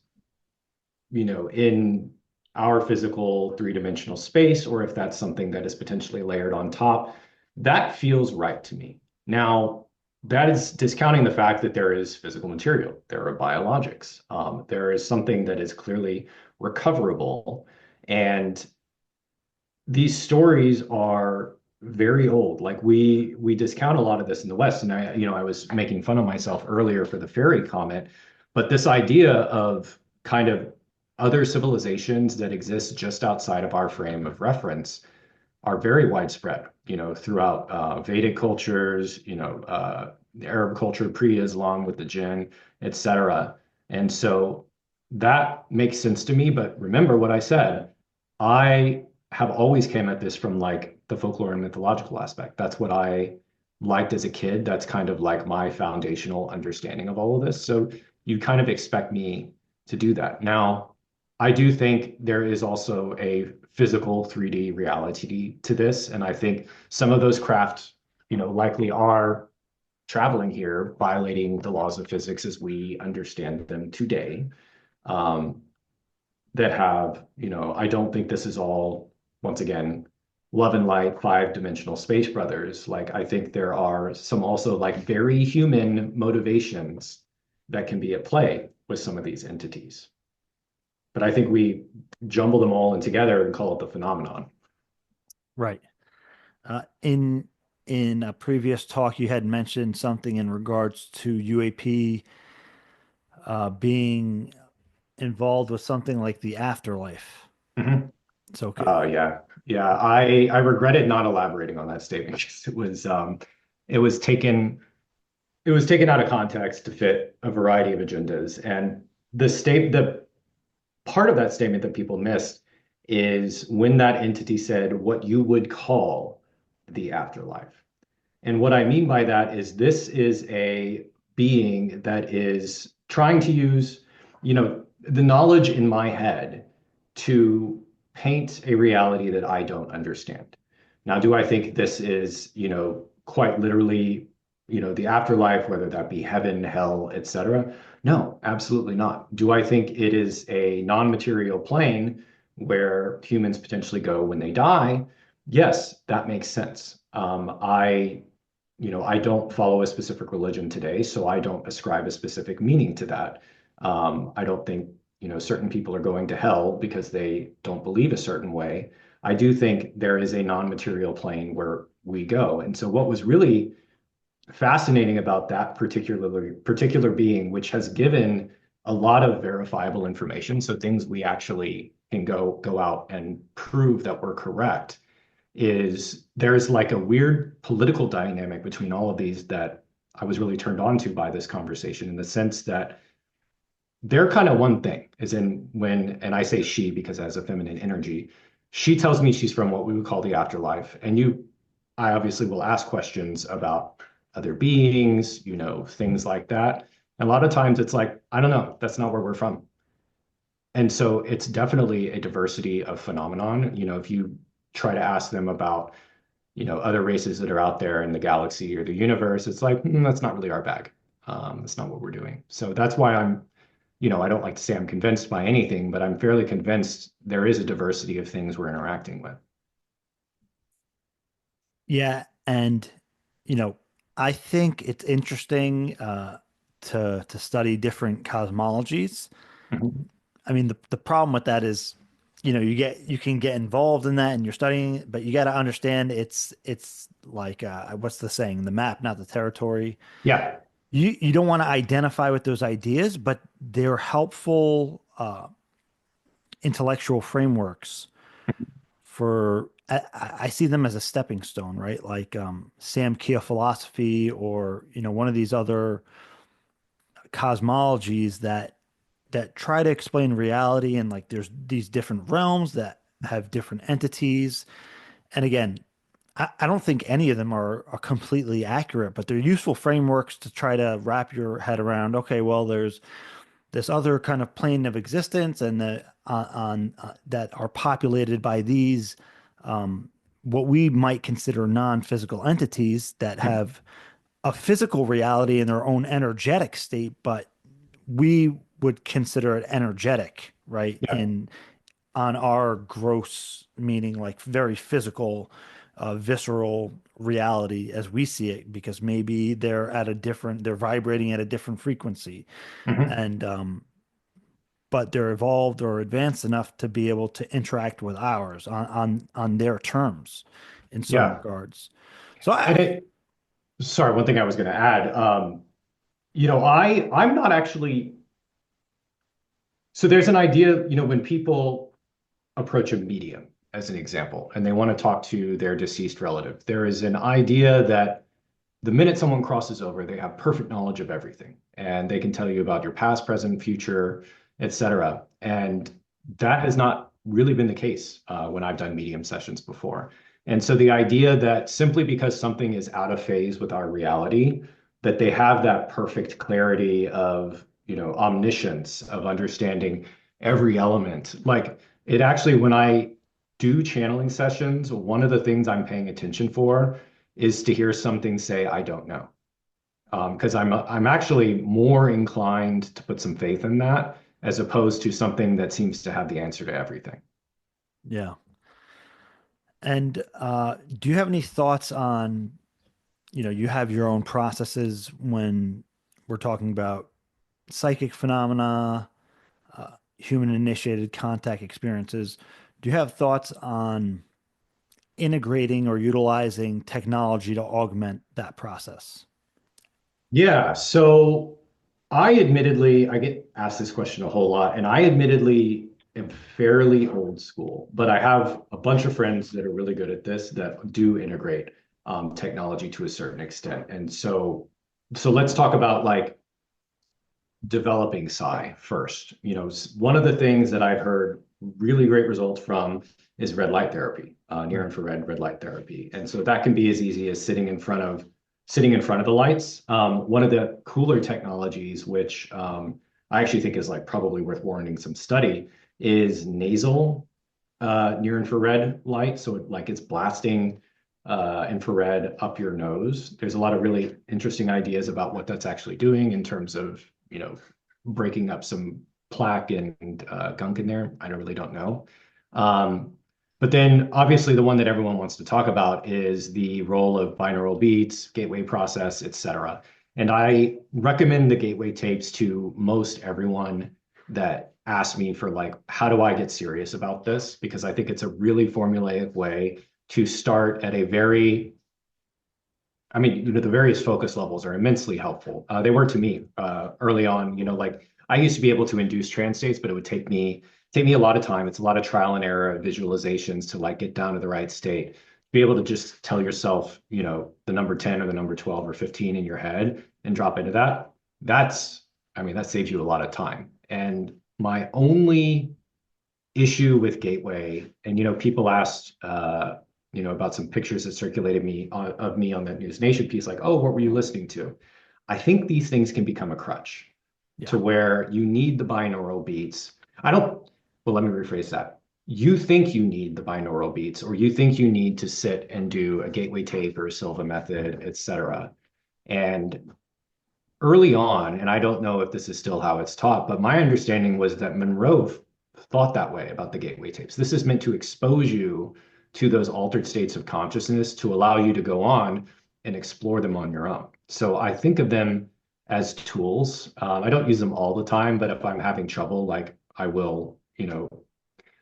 in our physical three-dimensional space, or if that's something that is potentially layered on top, that feels right to me. Now, that is discounting the fact that there is physical material, there are biologics, there is something that is clearly recoverable. And these stories are very old. Like we discount a lot of this in the West. And I was making fun of myself earlier for the fairy comment, but this idea of kind of other civilizations that exist just outside of our frame of reference are very widespread, throughout Vedic cultures, the Arab culture, pre-Islam with the jinn, etc. And so that makes sense to me. But remember what I said, I have always came at this from like the folklore and mythological aspect. That's what I liked as a kid. That's kind of like my foundational understanding of all of this. So you kind of expect me to do that. Now, I do think there is also a physical 3D reality to this, and I think some of those craft, likely are traveling here, violating the laws of physics as we understand them today. Um, that have, I don't think this is all, once again, love and light, five-dimensional space brothers. Like, I think there are some also like very human motivations that can be at play with some of these entities. But I think we jumble them all in together and call it the phenomenon. Right. In a previous talk, you had mentioned something in regards to UAP being involved with something like the afterlife. Mhm. So, Oh yeah. Yeah. I regretted not elaborating on that statement because it was taken it was taken out of context to fit a variety of agendas. And the part of that statement that people missed is when that entity said what you would call the afterlife. And what I mean by that is this is a being that is trying to use, the knowledge in my head to paint a reality that I don't understand. Now, do I think this is, quite literally, the afterlife, whether that be heaven, hell, etc.? No, absolutely not. Do I think it is a non-material plane where humans potentially go when they die? Yes, that makes sense. I don't follow a specific religion today, so I don't ascribe a specific meaning to that. I don't think, certain people are going to hell because they don't believe a certain way. I do think there is a non-material plane where we go. And so what was really fascinating about that particular being, which has given a lot of verifiable information, so things we actually can go out and prove that we're correct, is there's like a weird political dynamic between all of these that I was really turned on to by this conversation in the sense that they're kind of one thing, as in when, and I say she because as a feminine energy, she tells me she's from what we would call the afterlife. I obviously will ask questions about other beings, things like that. And a lot of times it's like, I don't know, that's not where we're from. And so it's definitely a diversity of phenomenon. If you try to ask them about other races that are out there in the galaxy or the universe, it's like, that's not really our bag. That's not what we're doing. So that's why I don't like to say I'm convinced by anything, but I'm fairly convinced there is a diversity of things we're interacting with. yeah, and you know, I think it's interesting to study different cosmologies. Mhm. I mean, the problem with that is, you can get involved in that and you're studying it, but you got to understand it's like what's the saying? The map, not the territory. Yeah. You don't want to identify with those ideas, but they're helpful intellectual frameworks for I see them as a stepping stone, right? Like Samkhya philosophy or one of these other cosmologies that try to explain reality, and like there's these different realms that have different entities. And again, I don't think any of them are completely accurate, but they're useful frameworks to try to wrap your head around. Okay, well, there's this other kind of plane of existence, and that are populated by these what we might consider non-physical entities that have a physical reality in their own energetic state, but we would consider it energetic, right? Yeah. In on our gross meaning, like very physical, visceral reality as we see it, because maybe they're vibrating at a different frequency, Mhm. and but they're evolved or advanced enough to be able to interact with ours on their terms in some Yeah. regards. So And sorry, one thing I was going to add, I'm not actually, so there's an idea, when people approach a medium, as an example, and they want to talk to their deceased relative, there is an idea that the minute someone crosses over, they have perfect knowledge of everything, and they can tell you about your past, present, future, etc. And that has not really been the case when I've done medium sessions before. And so the idea that simply because something is out of phase with our reality, that they have that perfect clarity of, omniscience, of understanding every element. Like it actually, when I do channeling sessions, one of the things I'm paying attention for is to hear something say, I don't know. Because I'm actually more inclined to put some faith in that as opposed to something that seems to have the answer to everything. Yeah. And do you have any thoughts on, you have your own processes when we're talking about psychic phenomena, human initiated contact experiences. Do you have thoughts on integrating or utilizing technology to augment that process? Yeah, so I get asked this question a whole lot, and I admittedly am fairly old school, but I have a bunch of friends that are really good at this that do integrate technology to a certain extent. And so let's talk about like developing psi first. One of the things that I've heard really great results from is red light therapy, near Right. infrared red light therapy. And so that can be as easy as sitting in front of the lights. One of the cooler technologies, which I actually think is like probably worth warranting some study, is nasal near infrared light. So it's blasting infrared up your nose. There's a lot of really interesting ideas about what that's actually doing in terms of, breaking up some plaque and gunk in there. I really don't know. Um, but then obviously the one that everyone wants to talk about is the role of binaural beats, gateway process, et cetera. And I recommend the gateway tapes to most everyone that asks me for like, how do I get serious about this? Because I think it's a really formulaic way to start at a very, I mean, the various focus levels are immensely helpful. They were to me early on. Like I used to be able to induce trance states, but it would take me a lot of time. It's a lot of trial and error visualizations to like get down to the right state. Be able to just tell yourself, the number 10 or the number 12 or 15 in your head and drop into that. I mean, that saves you a lot of time. And my only issue with Gateway, and people asked, about some pictures that circulated of me on that News Nation piece, like, oh, what were you listening to? I think these things can become a crutch to Yeah. where you need the binaural beats. I don't, well, let me rephrase that. You think you need the binaural beats, or you think you need to sit and do a gateway tape or a Silva method, et cetera. And early on, and I don't know if this is still how it's taught, but my understanding was that Monroe thought that way about the gateway tapes. This is meant to expose you to those altered states of consciousness to allow you to go on and explore them on your own. So I think of them as tools. I don't use them all the time, but if I'm having trouble, like I will,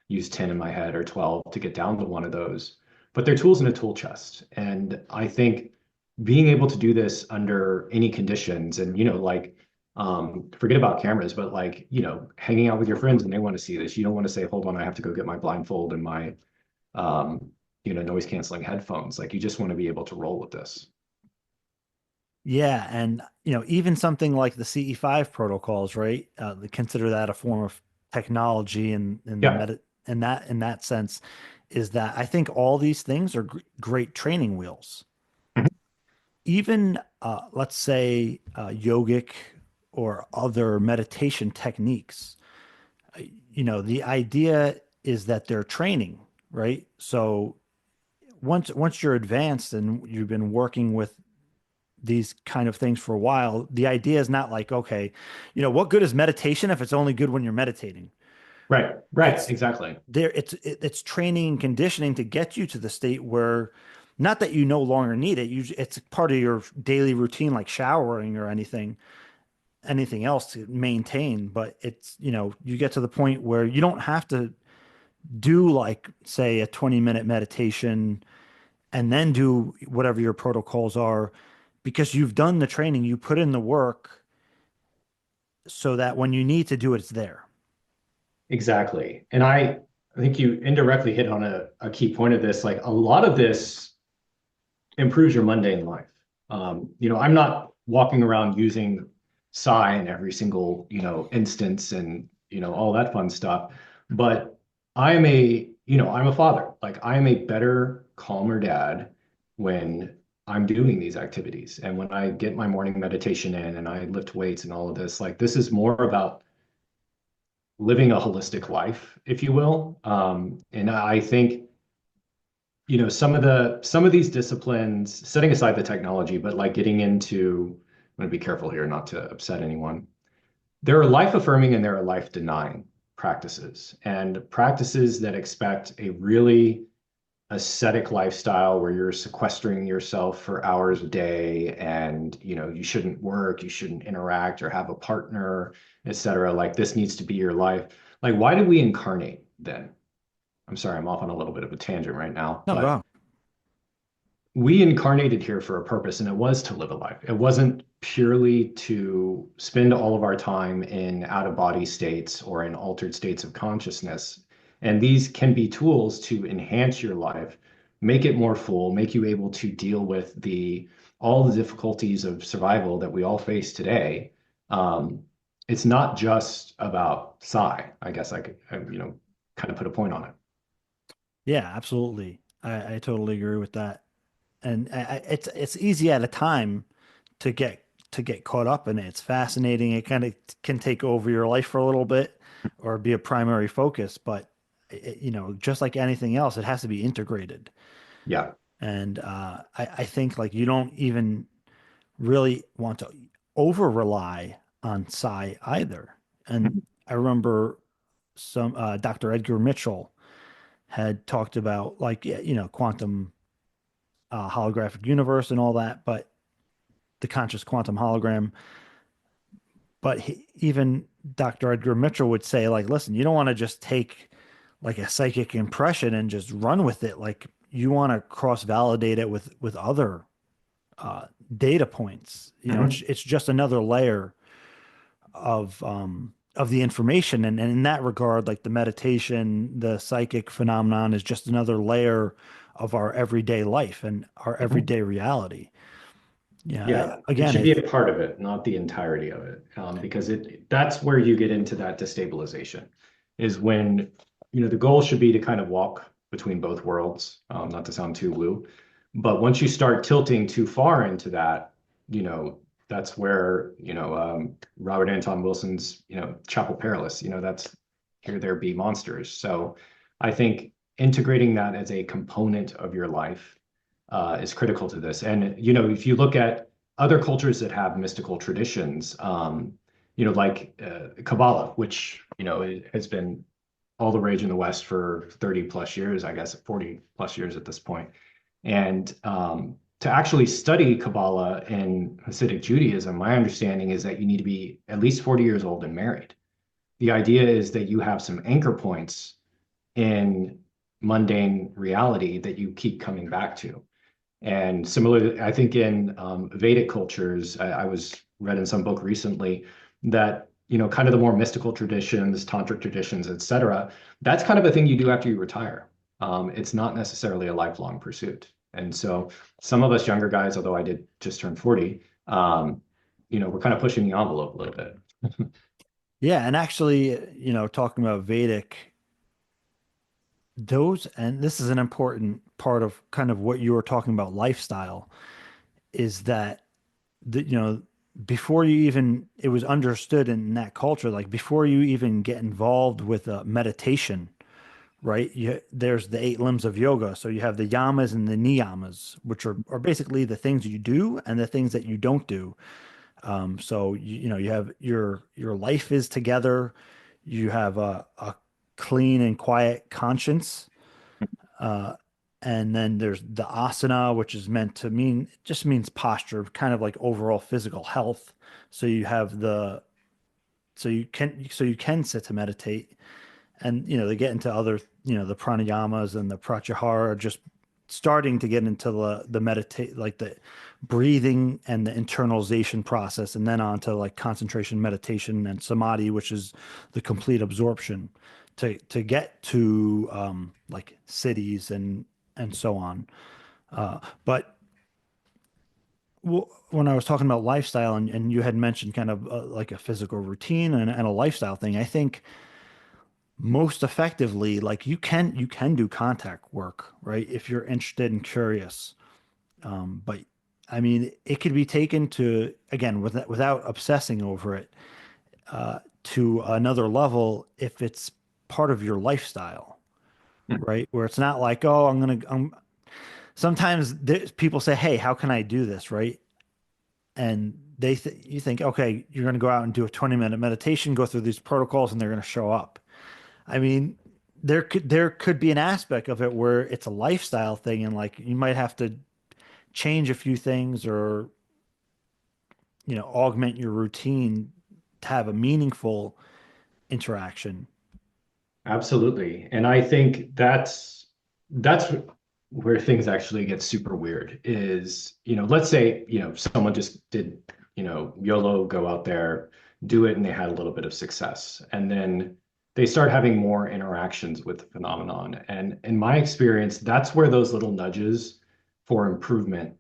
use 10 in my head or 12 to get down to one of those. But they're tools in a tool chest. And I think being able to do this under any conditions and, like, forget about cameras, but like, hanging out with your friends and they want to see this. You don't want to say, hold on, I have to go get my blindfold and my, noise canceling headphones. Like, you just want to be able to roll with this. Yeah, and even something like the CE5 protocols, right? They consider that a form of technology in the Yeah. meta in that sense, is that I think all these things are great training wheels. Mhm. Even let's say yogic or other meditation techniques. uh, the idea is that they're training, right? So once you're advanced and you've been working with these kind of things for a while, the idea is not like, okay, what good is meditation if it's only good when you're meditating? Right. Right. It's Exactly. there, it's training and conditioning to get you to the state where not that you no longer need it, it's part of your daily routine, like showering or anything else to maintain, but it's, you get to the point where you don't have to do like say a 20-minute meditation and then do whatever your protocols are because you've done the training, you put in the work so that when you need to do it, it's there. Exactly. And I think you indirectly hit on a key point of this. Like a lot of this improves your mundane life. I'm not walking around using psi in every single, instance and, all that fun stuff. But I'm a father. Like I am a better, calmer dad when I'm doing these activities. And when I get my morning meditation in and I lift weights and all of this, like this is more about living a holistic life, if you will. And I think, some of these disciplines, setting aside the technology, but like getting into, I'm going to be careful here not to upset anyone. There are life affirming and there are life denying practices, and practices that expect a really ascetic lifestyle where you're sequestering yourself for hours a day and you shouldn't work, you shouldn't interact or have a partner, etc. Like this needs to be your life. Like why did we incarnate then? I'm sorry, I'm off on a little bit of a tangent right now, No, go but on. we incarnated here for a purpose, and it was to live a life. It wasn't purely to spend all of our time in out of body states or in altered states of consciousness. And these can be tools to enhance your life, make it more full, make you able to deal with the all the difficulties of survival that we all face today. Um, it's not just about psi. I guess I could, kind of put a point on it. Yeah, absolutely. I totally agree with that. And it's easy at a time to get caught up in it. It's fascinating. It kind of can take over your life for a little bit or be a primary focus, but just like anything else, it has to be integrated. Yeah. And I think like you don't even really want to over rely on psi either. And I remember some Dr. Edgar Mitchell had talked about like quantum holographic universe and all that, but the conscious quantum hologram. But even Dr. Edgar Mitchell would say, like, listen, you don't want to just take like a psychic impression and just run with it. Like, you want to cross validate it with other uh, data points. Mhm. It's just another layer of the information, and in that regard, like the meditation, the psychic phenomenon is just another layer of our everyday life and our Mhm. everyday reality. Yeah, Yeah, it again, should be a part of it, not the entirety of it, because that's where you get into that destabilization, is when the goal should be to kind of walk between both worlds, not to sound too woo, but once you start tilting too far into that, you know, that's where Robert Anton Wilson's Chapel Perilous, that's here there be monsters. So I think integrating that as a component of your life is critical to this. And if you look at other cultures that have mystical traditions, like Kabbalah, which has been all the rage in the West for 30 plus years, I guess 40 plus years at this point. And to actually study Kabbalah and Hasidic Judaism, my understanding is that you need to be at least 40 years old and married. The idea is that you have some anchor points in mundane reality that you keep coming back to. And similarly, I think in Vedic cultures, I was read in some book recently that, kind of the more mystical traditions, tantric traditions, et cetera, that's kind of a thing you do after you retire. It's not necessarily a lifelong pursuit. And so some of us younger guys, although I did just turn 40, we're kind of pushing the envelope a little bit. yeah, and actually, talking about Vedic, and this is an important part of kind of what you were talking about lifestyle, is that before you even it was understood in that culture, like before you even get involved with meditation, right? There's the eight limbs of yoga. So you have the yamas and the niyamas, which are basically the things you do and the things that you don't do. So you have your life is together. You have a clean and quiet conscience. Uh, and then there's the asana, which is meant to mean, it just means posture, kind of like overall physical health. So you have so you can sit to meditate, and they get into other, the pranayamas and the pratyahara, just starting to get into the meditate, like the breathing and the internalization process, and then on to like concentration meditation and samadhi, which is the complete absorption to get to like cities and so on. But when I was talking about lifestyle, and you had mentioned kind of like a physical routine and a lifestyle thing, I think most effectively, like you can do contact work, right? If you're interested and curious. But I mean, it could be taken to, again, without obsessing over it, to another level if it's part of your lifestyle, right? Where it's not like, oh, sometimes people say, hey, how can I do this, right? And you think, okay, you're going to go out and do a 20-minute meditation, go through these protocols, and they're going to show up. I mean, there could be an aspect of it where it's a lifestyle thing, and like you might have to change a few things or augment your routine to have a meaningful interaction. Absolutely. And I think that's where things actually get super weird is, let's say, someone just did, YOLO, go out there, do it, and they had a little bit of success. And then they start having more interactions with the phenomenon. And in my experience, that's where those little nudges for improvement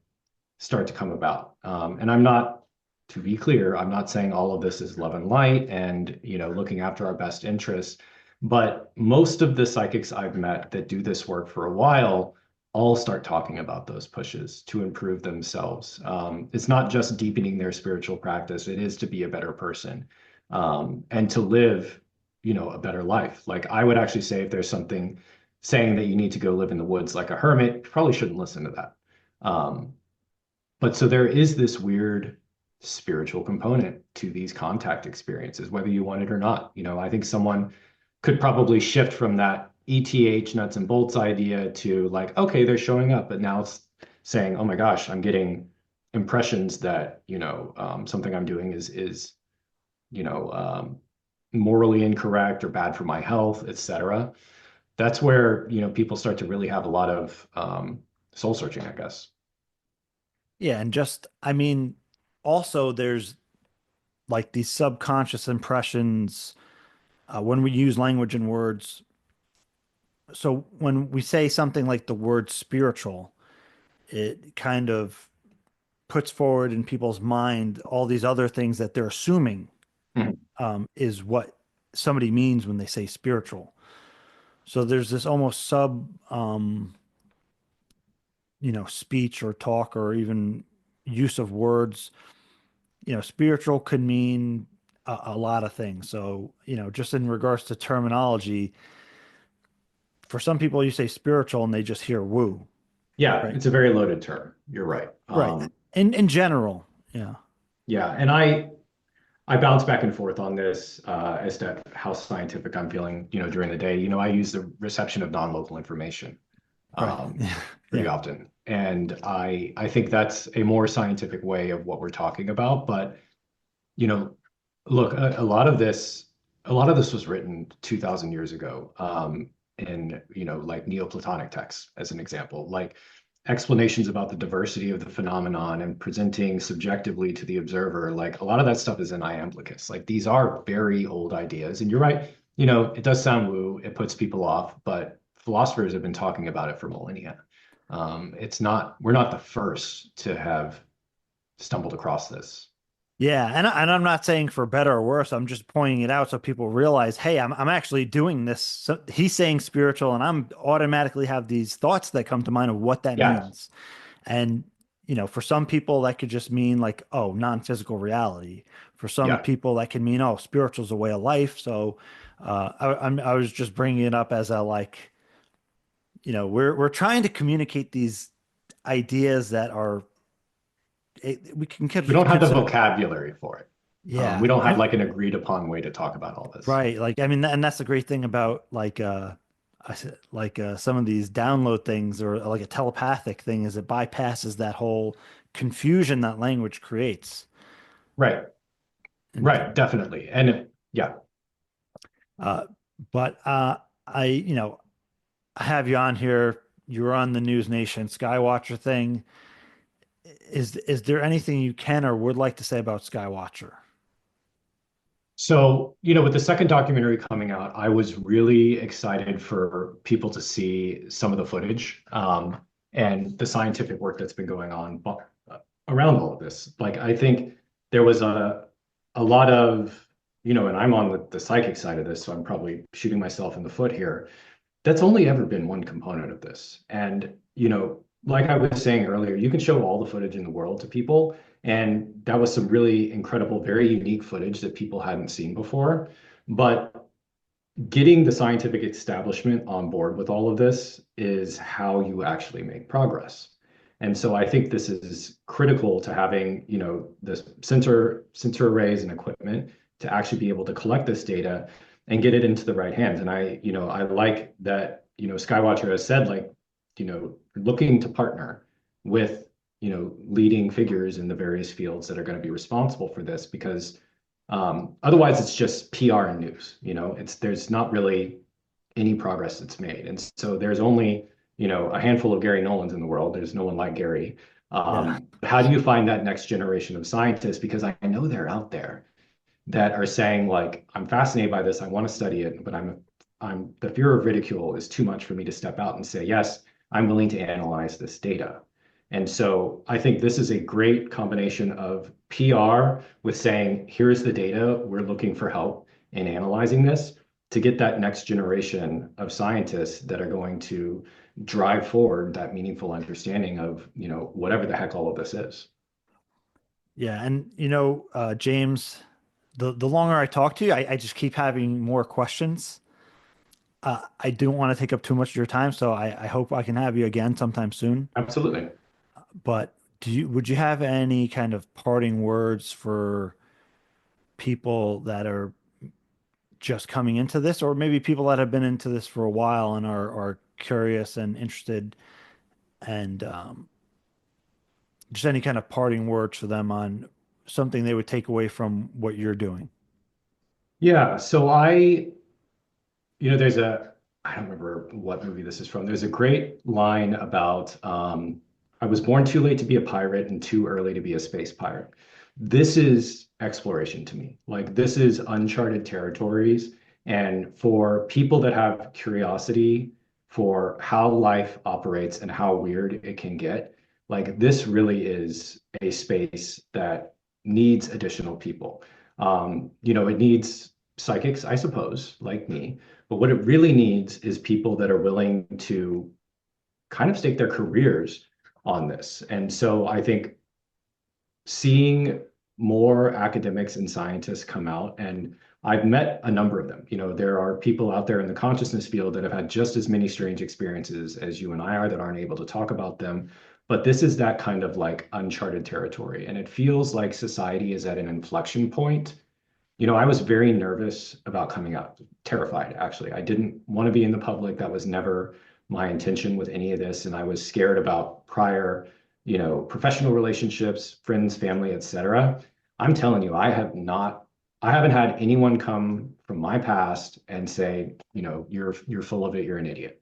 start to come about. And I'm not, to be clear, I'm not saying all of this is love and light and, looking after our best interests. But most of the psychics I've met that do this work for a while all start talking about those pushes to improve themselves. It's not just deepening their spiritual practice, it is to be a better person, and to live, a better life. Like I would actually say if there's something saying that you need to go live in the woods like a hermit, you probably shouldn't listen to that. But so there is this weird spiritual component to these contact experiences, whether you want it or not. I think someone could probably shift from that ETH nuts and bolts idea to like, okay, they're showing up, but now it's saying, oh my gosh, I'm getting impressions that, something I'm doing is, you know, um, morally incorrect or bad for my health, etc. That's where, people start to really have a lot of soul searching, I guess. Yeah, and just, I mean, also there's like these subconscious impressions when we use language and words. So when we say something like the word spiritual, it kind of puts forward in people's mind all these other things that they're assuming Mhm. is what somebody means when they say spiritual. So there's this almost speech or talk or even use of words. Spiritual could mean a lot of things. So, just in regards to terminology, for some people, you say spiritual and they just hear woo, Yeah, right? it's a very loaded term. You're right. Right. In general, yeah. Yeah, and I bounce back and forth on this as to how scientific I'm feeling, during the day. I use the reception of non-local information Right. um, pretty Yeah. often, and I think that's a more scientific way of what we're talking about. But you know, look, a lot of this was written 2,000 years ago, in like Neoplatonic texts, as an example, like explanations about the diversity of the phenomenon and presenting subjectively to the observer. Like a lot of that stuff is in iamblichus. Like these are very old ideas, and you're right. It does sound woo, it puts people off, but philosophers have been talking about it for millennia. We're not the first to have stumbled across this. Yeah, and I'm not saying for better or worse. I'm just pointing it out so people realize, hey, I'm actually doing this. So he's saying spiritual, and I'm automatically have these thoughts that come to mind of what that Yeah, means. And for some people that could just mean like, oh, non-physical reality. For some yeah. people that can mean, oh, spiritual is a way of life. So I was just bringing it up as a like, we're trying to communicate these ideas that are we can We don't have the consider, vocabulary for it. We yeah. don't have like an agreed upon way to talk about all this. Right. Like, I mean, and that's the great thing about like, some of these download things or like a telepathic thing is it bypasses that whole confusion that language creates. Right, And, right, definitely. And yeah. uh, but, I have you on here. You're on the News Nation Skywatcher thing. Is there anything you can or would like to say about Skywatcher? So, with the second documentary coming out, I was really excited for people to see some of the footage, and the scientific work that's been going on around all of this. Like, I think there was a lot of and I'm on the psychic side of this, so I'm probably shooting myself in the foot here. That's only ever been one component of this. And, like I was saying earlier, you can show all the footage in the world to people. And that was some really incredible, very unique footage that people hadn't seen before. But getting the scientific establishment on board with all of this is how you actually make progress. And so I think this is critical to having, this sensor arrays and equipment to actually be able to collect this data and get it into the right hands. And I like that, Skywatcher has said, like, looking to partner with, leading figures in the various fields that are going to be responsible for this because otherwise, it's just PR and news. There's not really any progress that's made, and so there's only a handful of Gary Nolans in the world. There's no one like Gary. Yeah. How do you find that next generation of scientists? Because I know they're out there that are saying like, I'm fascinated by this. I want to study it, but I'm the fear of ridicule is too much for me to step out and say, yes, I'm willing to analyze this data. And so I think this is a great combination of PR with saying, here's the data, we're looking for help in analyzing this to get that next generation of scientists that are going to drive forward that meaningful understanding of, whatever the heck all of this is. Yeah. And, James, the longer I talk to you, I just keep having more questions. I don't want to take up too much of your time, so I hope I can have you again sometime soon. Absolutely. But would you have any kind of parting words for people that are just coming into this, or maybe people that have been into this for a while and are curious and interested, and just any kind of parting words for them on something they would take away from what you're doing? Yeah. So there's I don't remember what movie this is from. There's a great line about I was born too late to be a pirate and too early to be a space pirate. This is exploration to me. Like this is uncharted territories. And for people that have curiosity for how life operates and how weird it can get, like this really is a space that needs additional people. It needs psychics, I suppose, like me. But what it really needs is people that are willing to kind of stake their careers on this. And so I think seeing more academics and scientists come out, and I've met a number of them. There are people out there in the consciousness field that have had just as many strange experiences as you and I are that aren't able to talk about them. But this is that kind of like uncharted territory. And it feels like society is at an inflection point. I was very nervous about coming out, terrified, actually. I didn't want to be in the public. That was never my intention with any of this. And I was scared about prior, professional relationships, friends, family, etc. I'm telling you, I haven't had anyone come from my past and say, you're full of it, you're an idiot.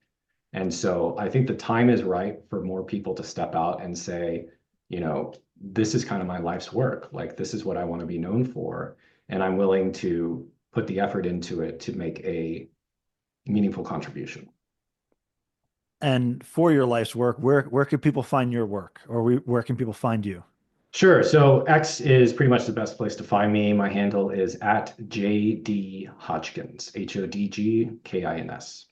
And so I think the time is right for more people to step out and say, this is kind of my life's work. Like, this is what I want to be known for. And I'm willing to put the effort into it to make a meaningful contribution. And for your life's work, where can people find your work, or where can people find you? Sure. So X is pretty much the best place to find me. My handle is at JD Hodgkins, Hodgkins.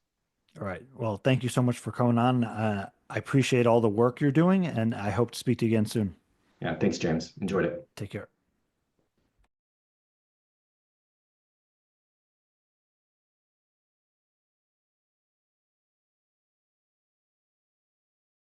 All right. Well, thank you so much for coming on. I appreciate all the work you're doing, and I hope to speak to you again soon. Yeah, thanks, James. Enjoyed it. Take care.